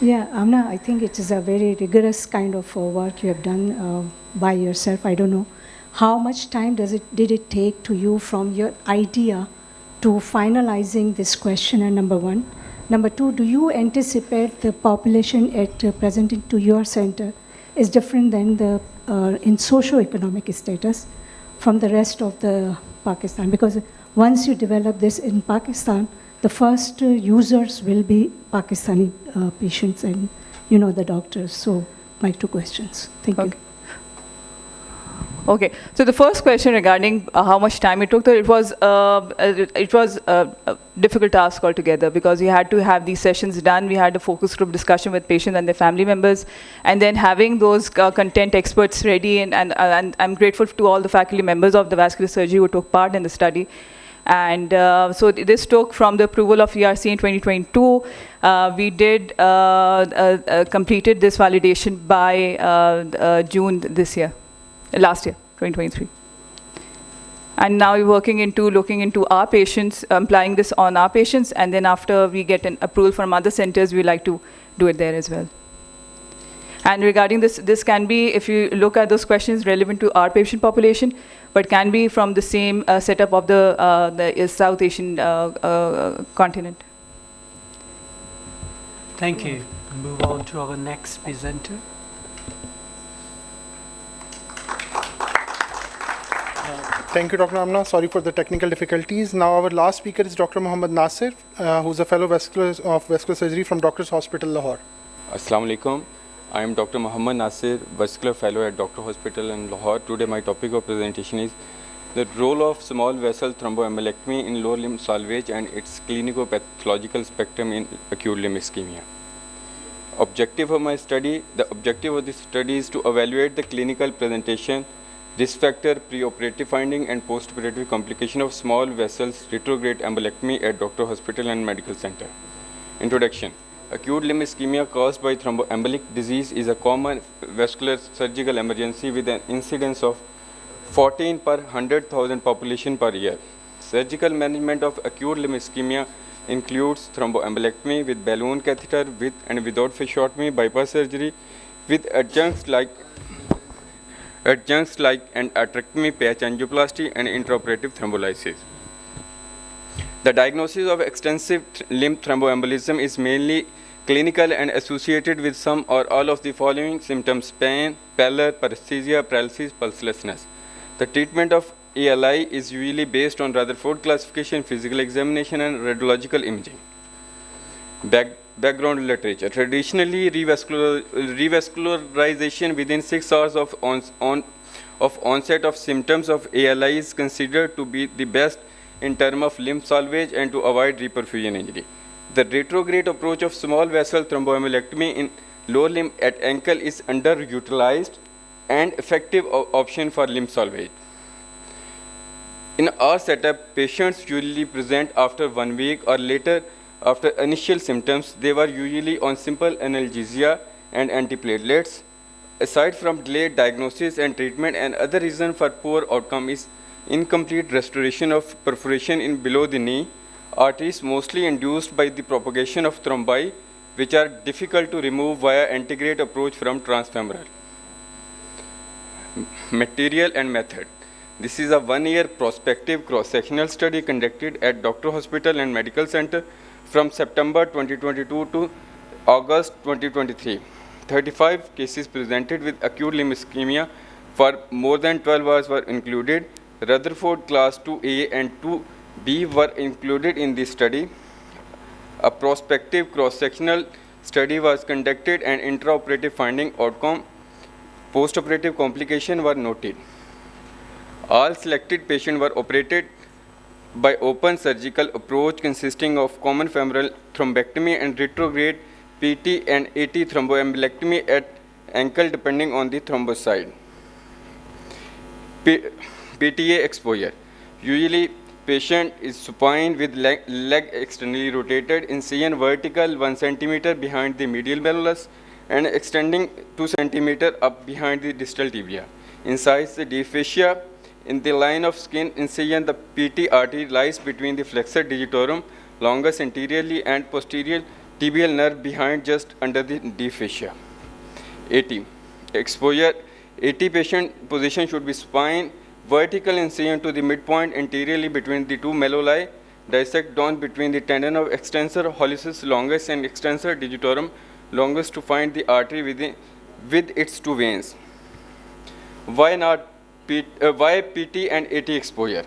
Yeah, Amna, I think it is a very rigorous kind of work you have done by yourself. I don't know how much time did it take to you from your idea to finalizing this questionnaire, number 1. Number 2, do you anticipate the population presenting to your center is different than the in socio-economic status from the rest of the Pakistan? Because once you develop this in Pakistan, the first users will be Pakistani patients and, the doctors. So my 2 questions. Thank you. Okay, so the first question regarding how much time it took, it was a difficult task altogether because we had to have these sessions done. We had a focus group discussion with patients and their family members, and then having those content experts ready. And I'm grateful to all the faculty members of the vascular surgery who took part in the study. And so this took from the approval of ERC in 2022. We did completed this validation by June last year, 2023. And now we're looking into our patients, applying this on our patients, and then after we get an approval from other centers, we like to do it there as well. And regarding this can be, if you look at those questions, relevant to our patient population, but can be from the same setup of the South Asian continent. Thank you. Move on to our next presenter. Thank you, Dr. Amna. Sorry for the technical difficulties. Now our last speaker is Dr. Muhammad Nasir, who's a fellow of vascular surgery from Doctors Hospital, Lahore. Assalamu alaikum. I am Dr. Muhammad Nasir, vascular fellow at Doctor Hospital in Lahore. Today my topic of presentation is the role of small vessel thromboembolectomy in lower limb salvage and its clinico-pathological spectrum in acute limb ischemia. The objective of the study is to evaluate the clinical presentation risk factor, preoperative finding, and postoperative complication of small vessels retrograde embolectomy at Doctor Hospital and Medical Center. Introduction. Acute limb ischemia caused by thromboembolic disease is a common vascular surgical emergency with an incidence of 14 per 100,000 population per year. Surgical management of acute limb ischemia includes thromboembolectomy with balloon catheter with and without fasciotomy, bypass surgery with adjuncts like an atrachectomy, patch angioplasty, and intraoperative thrombolysis. The diagnosis of extensive limb thromboembolism is mainly clinical and associated with some or all of the following symptoms: pain, pallor, paresthesia, paralysis, pulselessness. The treatment of ALI is usually based on Rutherford classification, physical examination, and radiological imaging. Background literature. Traditionally, revascularization within 6 hours of onset of symptoms of ALI is considered to be the best in terms of limb salvage and to avoid reperfusion injury. The retrograde approach of small vessel thromboembolectomy in lower limb at ankle is underutilized and effective option for limb salvage. In our setup, patients usually present after 1 week or later after initial symptoms. They were usually on simple analgesia and antiplatelets. Aside from delayed diagnosis and treatment, another reason for poor outcome is incomplete restoration of perforation in below the knee arteries, mostly induced by the propagation of thrombi, which are difficult to remove via antegrade approach from transfemoral. Material and method. This is a 1-year prospective cross-sectional study conducted at Doctor Hospital and Medical Center from September 2022 to August 2023. 35 cases presented with acute limb ischemia for more than 12 hours were included. Rutherford class 2A and 2B were included in this study. A prospective cross-sectional study was conducted and intraoperative finding outcome, postoperative complication were noted. All selected patients were operated by open surgical approach consisting of common femoral thrombectomy and retrograde PT and AT thromboembolectomy at ankle depending on the thrombocyte. PTA exposure. Usually patient is supine with leg externally rotated, incision vertical 1 cm behind the medial malleolus and extending 2 cm up behind the distal tibia. Inside the deep fascia, in the line of skin incision, the PT artery lies between the flexor digitorum longus anteriorly and posterior tibial nerve behind just under the deep fascia. AT. Exposure. AT patient position should be supine, vertical incision to the midpoint anteriorly between the 2 malleoli, dissect down between the tendon of extensor hallucis longus and extensor digitorum longus to find the artery with its 2 veins. Why PT and AT exposure?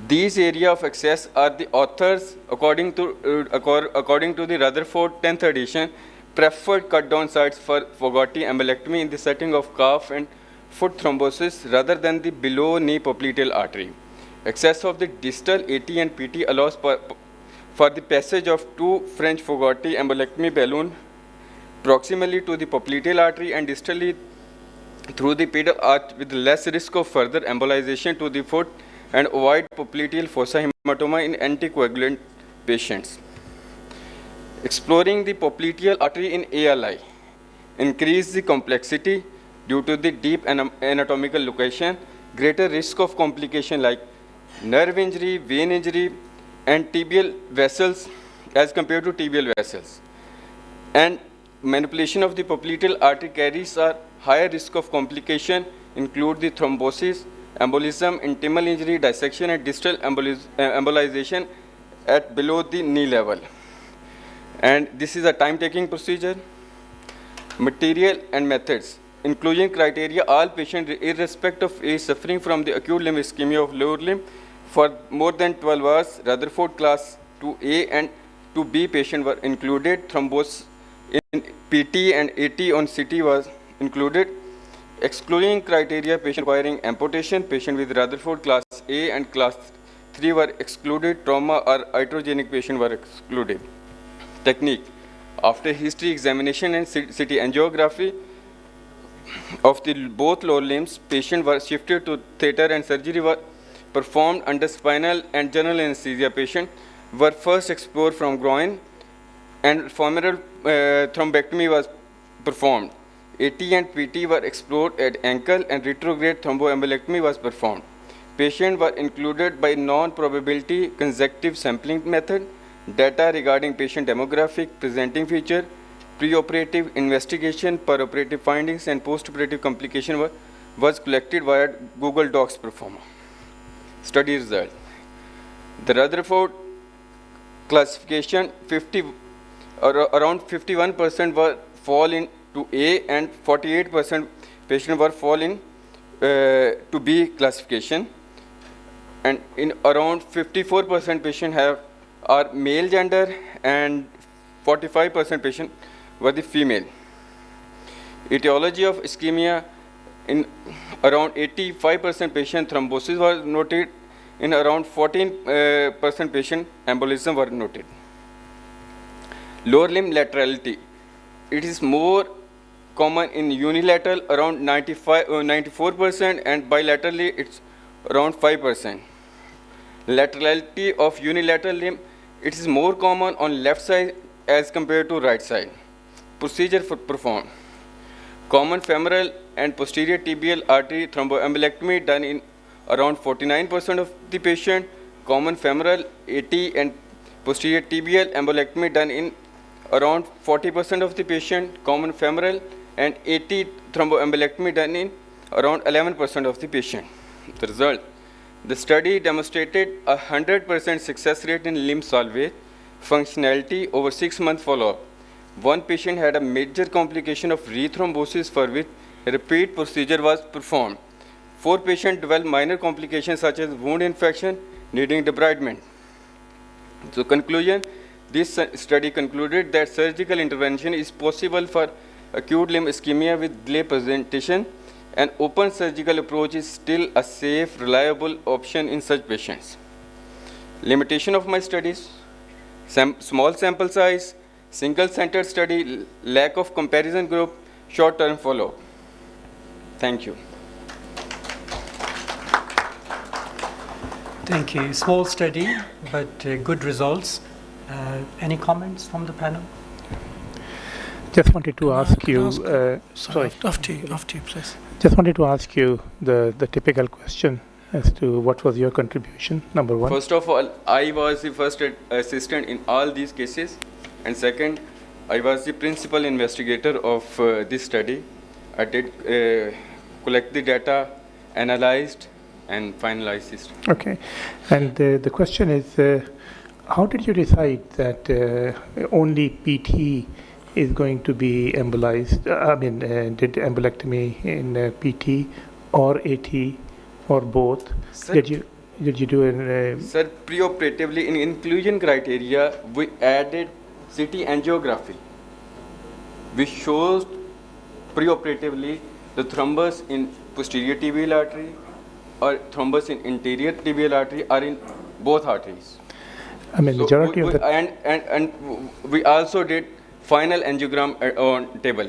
These areas of access are the authors, according to the Rutherford 10th edition, preferred cut-down sites for Fogarty embolectomy in the setting of calf and foot thrombosis rather than the below knee popliteal artery. Access of the distal AT and PT allows for the passage of 2 French Fogarty embolectomy balloon proximally to the popliteal artery and distally through the pedal arch with less risk of further embolization to the foot and avoid popliteal fossa hematoma in anticoagulant patients. Exploring the popliteal artery in ALI increase the complexity due to the deep anatomical location, greater risk of complication like nerve injury, vein injury, and tibial vessels as compared to tibial vessels. And manipulation of the popliteal artery carries a higher risk of complication include the thrombosis, embolism, intimal injury, dissection, and distal embolization at below the knee level. And this is a time-taking procedure. Material and methods. Inclusion criteria, all patients irrespective of age suffering from the acute limb ischemia of lower limb for more than 12 hours, Rutherford class 2A and 2B patient were included. Thrombus in PT and AT on CT was included. Excluding criteria, patient requiring amputation, patient with Rutherford class A and class 3 were excluded. Trauma or iatrogenic patient were excluded. Technique. After history examination and CT angiography, of the both lower limbs, patient were shifted to theatre and surgery were performed under spinal and general anesthesia. Patient were first explored from groin and femoral thrombectomy was performed. AT and PT were explored at ankle and retrograde thromboembolectomy was performed. Patients were included by non-probability consecutive sampling method. Data regarding patient demographic, presenting feature, preoperative investigation, peroperative findings, and postoperative complication was collected via Google Docs Performer. Study result. The Rutherford classification, around 51% were fall into A and 48% patients were fall in to B classification. And in around 54% patients are male gender and 45% patients were the female. Etiology of ischemia, in around 85% patient thrombosis was noted, in around 14% patient embolism were noted. Lower limb laterality, it is more common in unilateral around 94% and bilaterally it's around 5%. Laterality of unilateral limb, it is more common on left side as compared to right side. Procedure performed. Common femoral and posterior tibial artery thromboembolectomy done in around 49% of the patient. Common femoral AT and posterior tibial embolectomy done in around 40% of the patient. Common femoral and AT thromboembolectomy done in around 11% of the patient. The result. The study demonstrated 100% success rate in limb salvage functionality over 6-month follow-up. One patient had a major complication of rethrombosis for which a repeat procedure was performed. 4 patients developed minor complications such as wound infection needing debridement. So conclusion, this study concluded that surgical intervention is possible for acute limb ischemia with delay presentation. An open surgical approach is still a safe, reliable option in such patients. Limitation of my studies, small sample size, single-centered study, lack of comparison group, short-term follow-up. Thank you. Thank you. Small study, but good results. Any comments from the panel? Just wanted to ask you. Sorry, after you, please. Just wanted to ask you the typical question as to what was your contribution, number one. First of all, I was the first assistant in all these cases. And second, I was the principal investigator of this study. I did collect the data, analyzed, and finalized this. Okay. And the question is, how did you decide that only PT is going to be embolized? Did embolectomy in PT or AT or both? Sir, did you do it? Sir, preoperatively in inclusion criteria, we added CT angiography, which shows preoperatively the thrombus in posterior tibial artery or thrombus in anterior tibial artery are in both arteries. I mean, majority of the... And we also did final angiogram on table.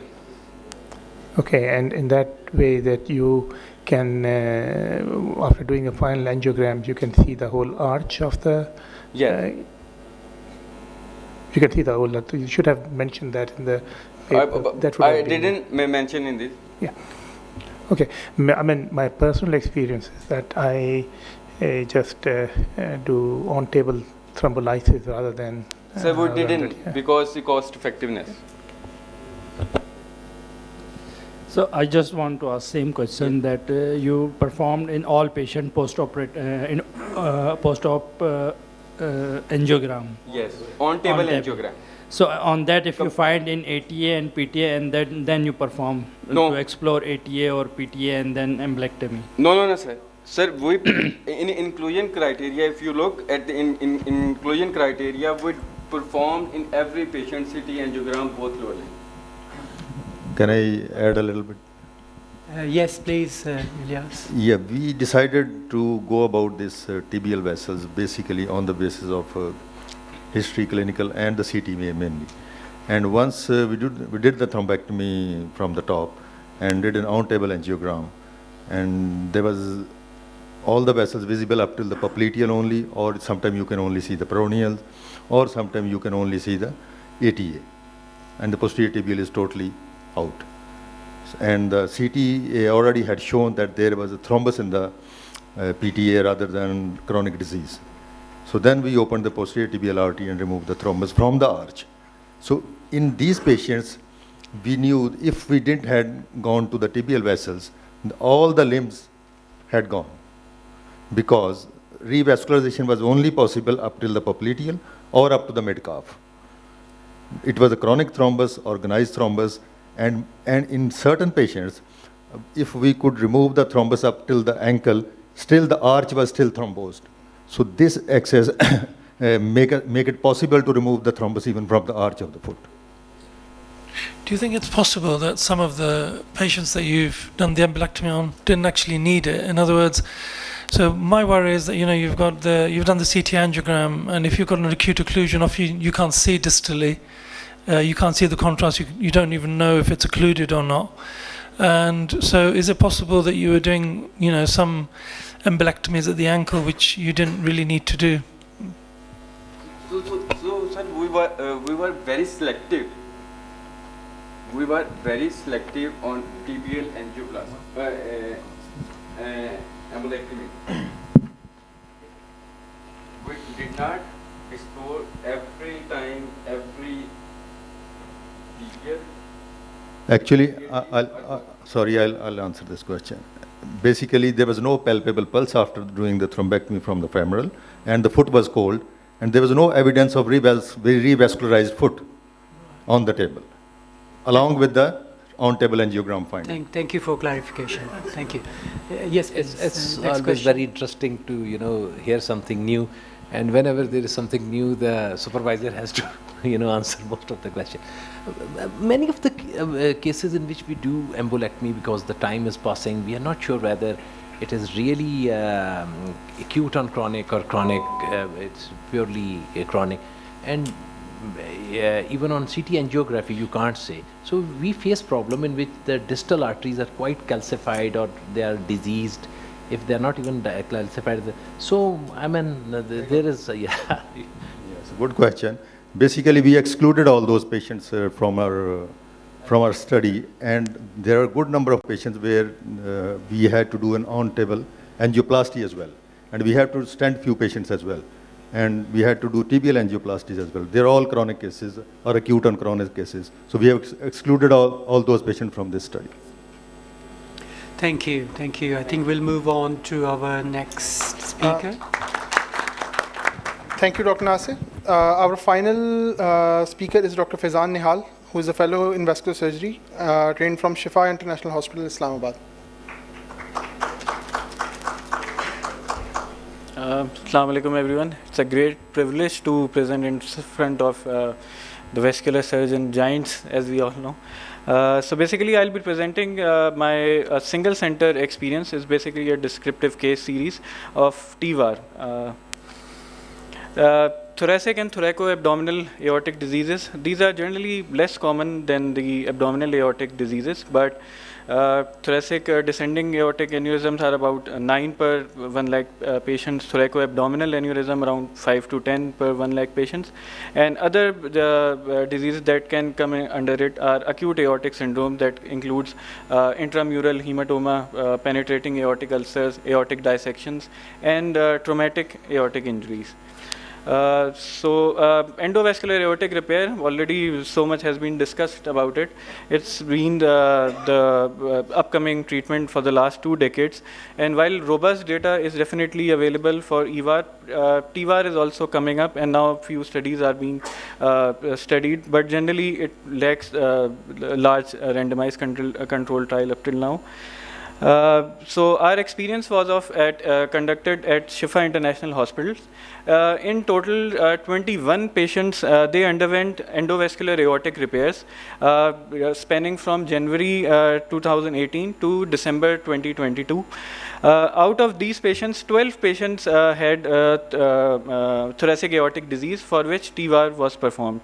Okay, and in that way that you can, after doing a final angiogram, you can see the whole arch of the... Yeah. You can see the whole... You should have mentioned that in the paper. I didn't mention in this. Yeah. Okay. I mean, my personal experience is that I just do on-table thrombolysis rather than... So we didn't because the cost effectiveness. So I just want to ask same question that you performed in all patient post-op angiogram. Yes, on-table angiogram. So on that, if you find in ATA and PTA, and then you perform to explore ATA or PTA and then embolectomy. No, sir. Sir, we in inclusion criteria, if you look at the in inclusion criteria, we performed in every patient CT angiogram both lower limb. Can I add a little bit? Yes, please, Riaz. Yeah, we decided to go about this tibial vessels basically on the basis of history, clinical, and the CT mainly. And once we did the thrombectomy from the top, and did an on-table angiogram. And there was all the vessels visible up till the popliteal only, or sometimes you can only see the peroneal, or sometimes you can only see the ATA. And the posterior tibial is totally out. And the CT already had shown that there was a thrombus in the PTA rather than chronic disease. So then we opened the posterior tibial artery and removed the thrombus from the arch. So in these patients, we knew if we didn't had gone to the tibial vessels, all the limbs had gone, because revascularization was only possible up till the popliteal or up to the mid-calf. It was a chronic thrombus, organized thrombus, and in certain patients, if we could remove the thrombus up till the ankle, still the arch was still thrombosed. So this access make it possible to remove the thrombus even from the arch of the foot. Do you think it's possible that some of the patients that you've done the embolectomy on didn't actually need it? In other words, so my worry is that you've done the CT angiogram, and if you've got an acute occlusion, you can't see distally, you can't see the contrast, you don't even know if it's occluded or not. And so, is it possible that you were doing some embolectomies at the ankle which you didn't really need to do? So sir, we were very selective. We were very selective on tibial angioplasty, embolectomy. We did not explore every time, every tibial. Actually, I'll answer this question. Basically, there was no palpable pulse after doing the thrombectomy from the femoral, and the foot was cold, and there was no evidence of revascularized foot on the table, along with the on-table angiogram finding. Thank you for clarification. Thank you. Yes, It's next always question. very interesting to hear something new, and whenever there is something new, the supervisor has to answer most of the question. Many of the cases in which we do embolectomy, because the time is passing, we are not sure whether it is really acute on chronic or chronic, it's purely chronic. And even on CT angiography, you can't say. So we face problem in which the distal arteries are quite calcified or they are diseased, if they are not even calcified. So, I mean, there is, Yes, good question. Basically, we excluded all those patients from our study, and there are a good number of patients where we had to do an on-table angioplasty as well, and we had to stent few patients as well, and we had to do tibial angioplasties as well. They're all chronic cases or acute and chronic cases, so we have excluded all those patients from this study. Thank you. I think we'll move on to our next speaker. Thank you, Dr. Nasir. Our final speaker is Dr. Faizan Nihal, who is a fellow in vascular surgery, trained from Shifa International Hospital, Islamabad. Assalamu alaikum, everyone. It's a great privilege to present in front of the vascular surgeon giants, as we all know. So basically, I'll be presenting my single center experience. Is basically a descriptive case series of TVAR. Thoracic and thoraco-abdominal aortic diseases. These are generally less common than the abdominal aortic diseases, but thoracic descending aortic aneurysms are about 9 per 1 lakh patients, thoraco-abdominal aneurysm around 5 to 10 per 1 lakh patients, and other diseases that can come under it are acute aortic syndrome that includes intramural hematoma, penetrating aortic ulcers, aortic dissections, and traumatic aortic injuries. Endovascular aortic repair, already so much has been discussed about it. It's been the upcoming treatment for the last 2 decades. And while robust data is definitely available for EVAR, TVAR is also coming up, and now a few studies are being studied, but generally it lacks large randomized control trial up till now. So our experience was conducted at Shifa International Hospitals. In total, 21 patients, they underwent endovascular aortic repairs spanning from January 2018 to December 2022. Out of these patients, 12 patients had thoracic aortic disease for which TVAR was performed.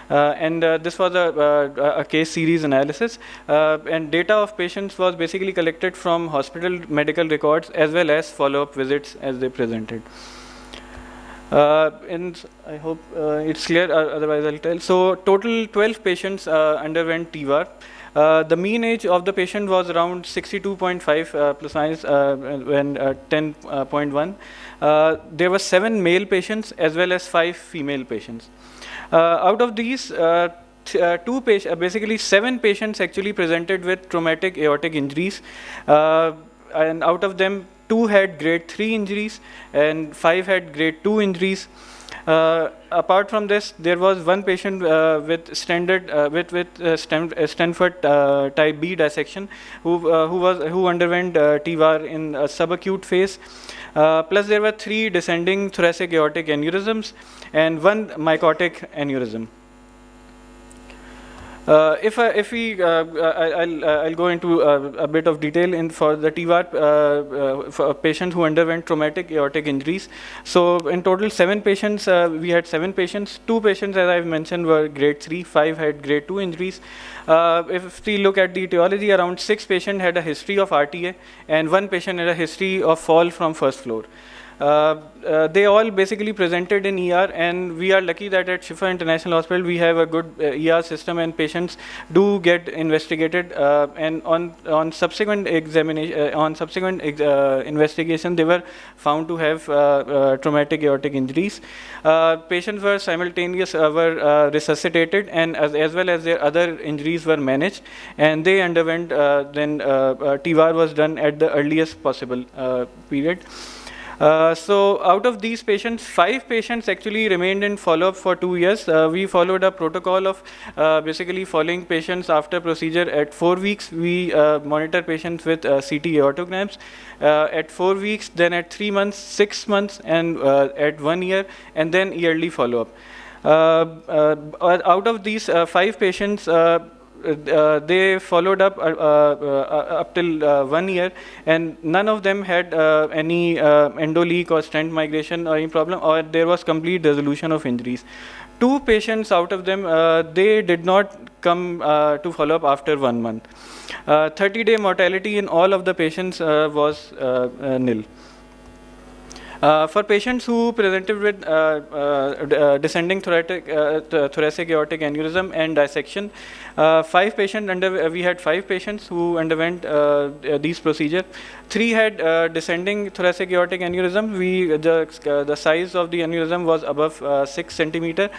and this was a case series analysis, and data of patients was basically collected from hospital medical records as well as follow-up visits as they presented. And I hope it's clear, otherwise I'll tell. So total 12 patients underwent TVAR. The mean age of the patient was around 62.5 plus minus when 10.1. There were 7 male patients as well as 5 female patients. Out of these, basically 7 patients actually presented with traumatic aortic injuries, and out of them 2 had grade 3 injuries and 5 had grade 2 injuries. Apart from this, there was 1 patient with standard Stanford type B dissection who underwent TVAR in a subacute phase. Plus there were 3 descending thoracic aortic aneurysms and 1 mycotic aneurysm. I'll go into a bit of detail for the TVAR for a patient who underwent traumatic aortic injuries. So in total 7 patients, we had 7 patients. 2 patients, as I've mentioned, were grade 3, 5 had grade 2 injuries. If we look at the etiology, around 6 patients had a history of RTA and 1 patient had a history of fall from first floor. They all basically presented in ER, and we are lucky that at Shifa International Hospital we have a good ER system, and patients do get investigated. And on subsequent examination, investigation, they were found to have traumatic aortic injuries. Patients were resuscitated, and as well as their other injuries were managed, and they underwent then TVAR was done at the earliest possible period. So out of these patients, 5 patients actually remained in follow-up for 2 years. We followed a protocol of basically following patients after procedure at 4 weeks. We monitor patients with CT aortograms at 4 weeks, then at 3 months, 6 months, and at 1 year, and then yearly follow-up. Out of these 5 patients, they followed up till 1 year, and none of them had any endo leak or stent migration or any problem, or there was complete resolution of injuries. 2 patients out of them, they did not come to follow up after 1 month. 30-day mortality in all of the patients was nil. For patients who presented with descending thoracic aortic aneurysm and dissection, we had 5 patients who underwent these procedures. 3 had descending thoracic aortic aneurysm. The size of the aneurysm was above 6 centimeter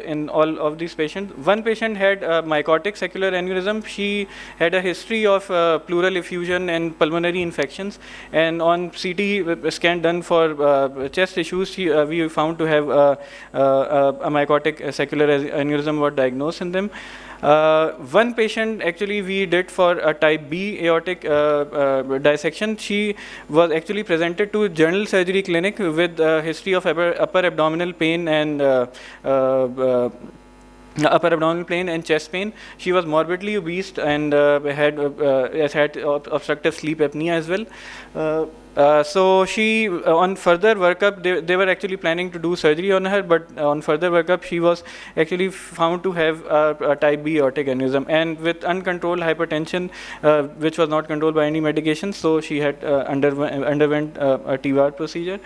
in all of these patients. 1 patient had mycotic secular aneurysm. She had a history of pleural effusion and pulmonary infections, and on CT scan done for chest issues, we found to have a mycotic secular aneurysm was diagnosed in them. 1 patient actually we did for a type B aortic dissection. She was actually presented to general surgery clinic with a history of upper abdominal pain and chest pain. She was morbidly obese and had obstructive sleep apnea as well. So she, on further workup, they were actually planning to do surgery on her, but on further workup, she was actually found to have a type B aortic aneurysm, and with uncontrolled hypertension, which was not controlled by any medication, so she had underwent a TVAR procedure.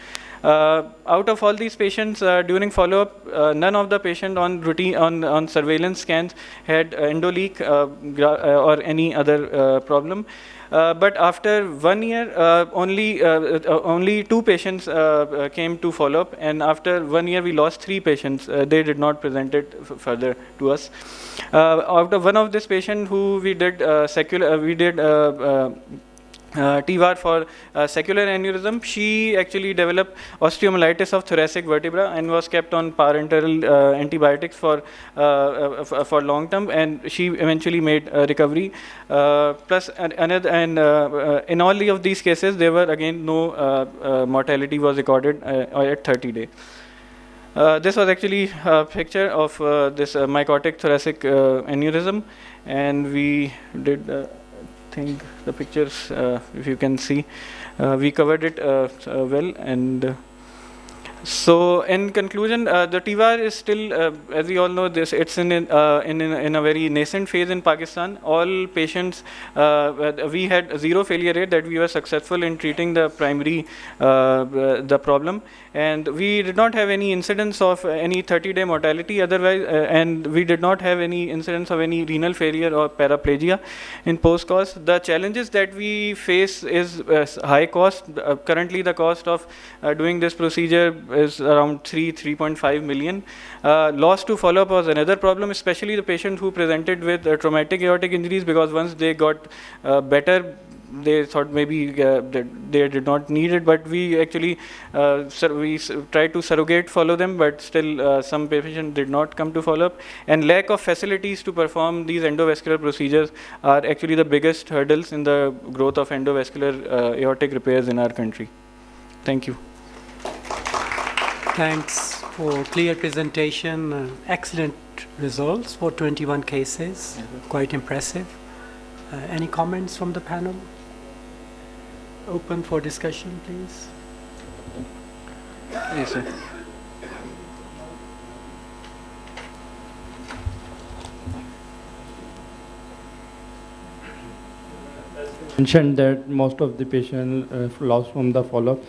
Out of all these patients, during follow-up, none of the patient on routine on surveillance scans had endo leak or any other problem. But after 1 year, only 2 patients came to follow up, and after 1 year we lost 3 patients. They did not present it further to us. Out of one of this patient who we did TVAR for secular aneurysm, she actually developed osteomyelitis of thoracic vertebra and was kept on parenteral antibiotics for long term, and she eventually made a recovery. Plus, in all of these cases, there were again no mortality was recorded at 30 days. This was actually a picture of this mycotic thoracic aneurysm, and we did. Think the pictures, if you can see, we covered it well, and So in conclusion, the TVAR is still, as we all know, it's in a very nascent phase in Pakistan. All patients, we had 0 failure rate, that we were successful in treating the primary the problem, and we did not have any incidence of any 30-day mortality otherwise, and we did not have any incidence of any renal failure or paraplegia in post-course. The challenges that we face is high cost. Currently, the cost of doing this procedure is around 3.5 million. Loss to follow-up was another problem, especially the patient who presented with traumatic aortic injuries, because once they got better, they thought maybe that they did not need it, but we actually tried to surrogate follow them, but still some patients did not come to follow-up. And lack of facilities to perform these endovascular procedures are actually the biggest hurdles in the growth of endovascular aortic repairs in our country. Thank you. Thanks for clear presentation. Excellent results for 21 cases. Quite impressive. Any comments from the panel? Open for discussion, please. Yes, sir. Mentioned that most of the patients lost from the follow-up.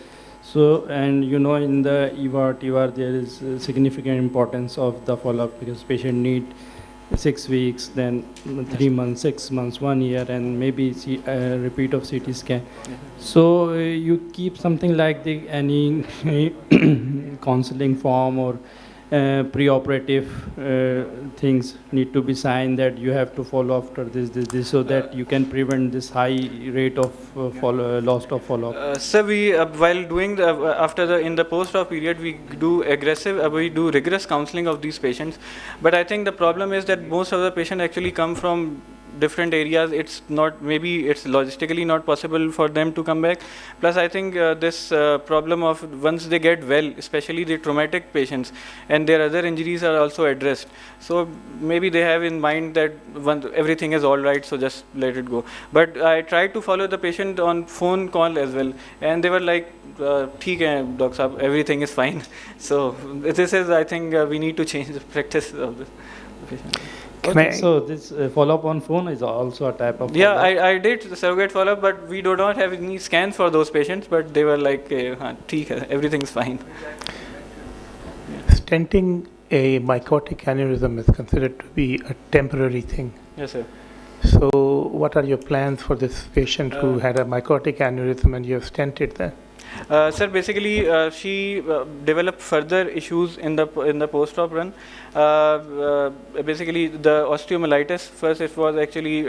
So, and you know, in the EVAR, TVAR, there is significant importance of the follow-up, because patient need 6 weeks, then 3 months, 6 months, 1 year, and maybe a repeat of CT scan. So you keep something like any counseling form or pre-operative things need to be signed that you have to follow after this, so that you can prevent this high rate of loss of follow-up. So we, while doing the in the post-op period, we do rigorous counseling of these patients. But I think the problem is that most of the patients actually come from different areas. It's not, maybe it's logistically not possible for them to come back. Plus, I think this problem of once they get well, especially the traumatic patients, and their other injuries are also addressed. So maybe they have in mind that everything is all right, so just let it go. But I tried to follow the patient on phone call as well, and they were like, "Theek hai, Doc Saab, everything is fine." So this is, I think, we need to change the practice of the patient. Okay, so this follow-up on phone is also a type of Yeah, I did the surrogate follow-up, but we do not have any scans for those patients, but they were like, "Theek hai, everything's fine." Stenting a mycotic aneurysm is considered to be a temporary thing. Yes, sir. So what are your plans for this patient who had a mycotic aneurysm and you have stented that? Sir, basically, she developed further issues in the post-op run. Basically, the osteomyelitis. First, it was actually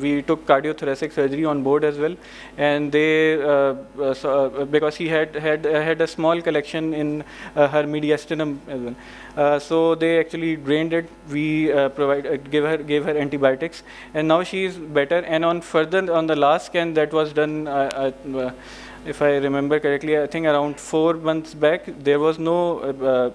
we took cardiothoracic surgery on board as well, and they because he had a small collection in her mediastinum as well. So they actually drained it. We gave her antibiotics, and now she is better. And on the last scan that was done. If I remember correctly, I think around 4 months back, there was no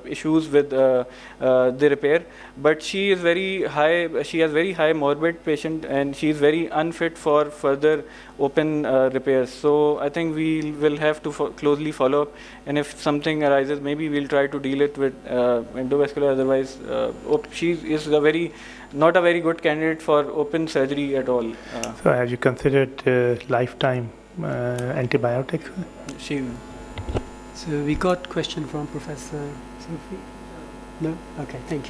issues with the repair, but she is very high. She has very high morbid patient, and she is very unfit for further open repairs. So I think we will have to closely follow up, and if something arises, maybe we'll try to deal it with endovascular. Otherwise, she is not a very good candidate for open surgery at all. So have you considered lifetime antibiotics? So we got question from Professor Sophie. No? Okay, thank you.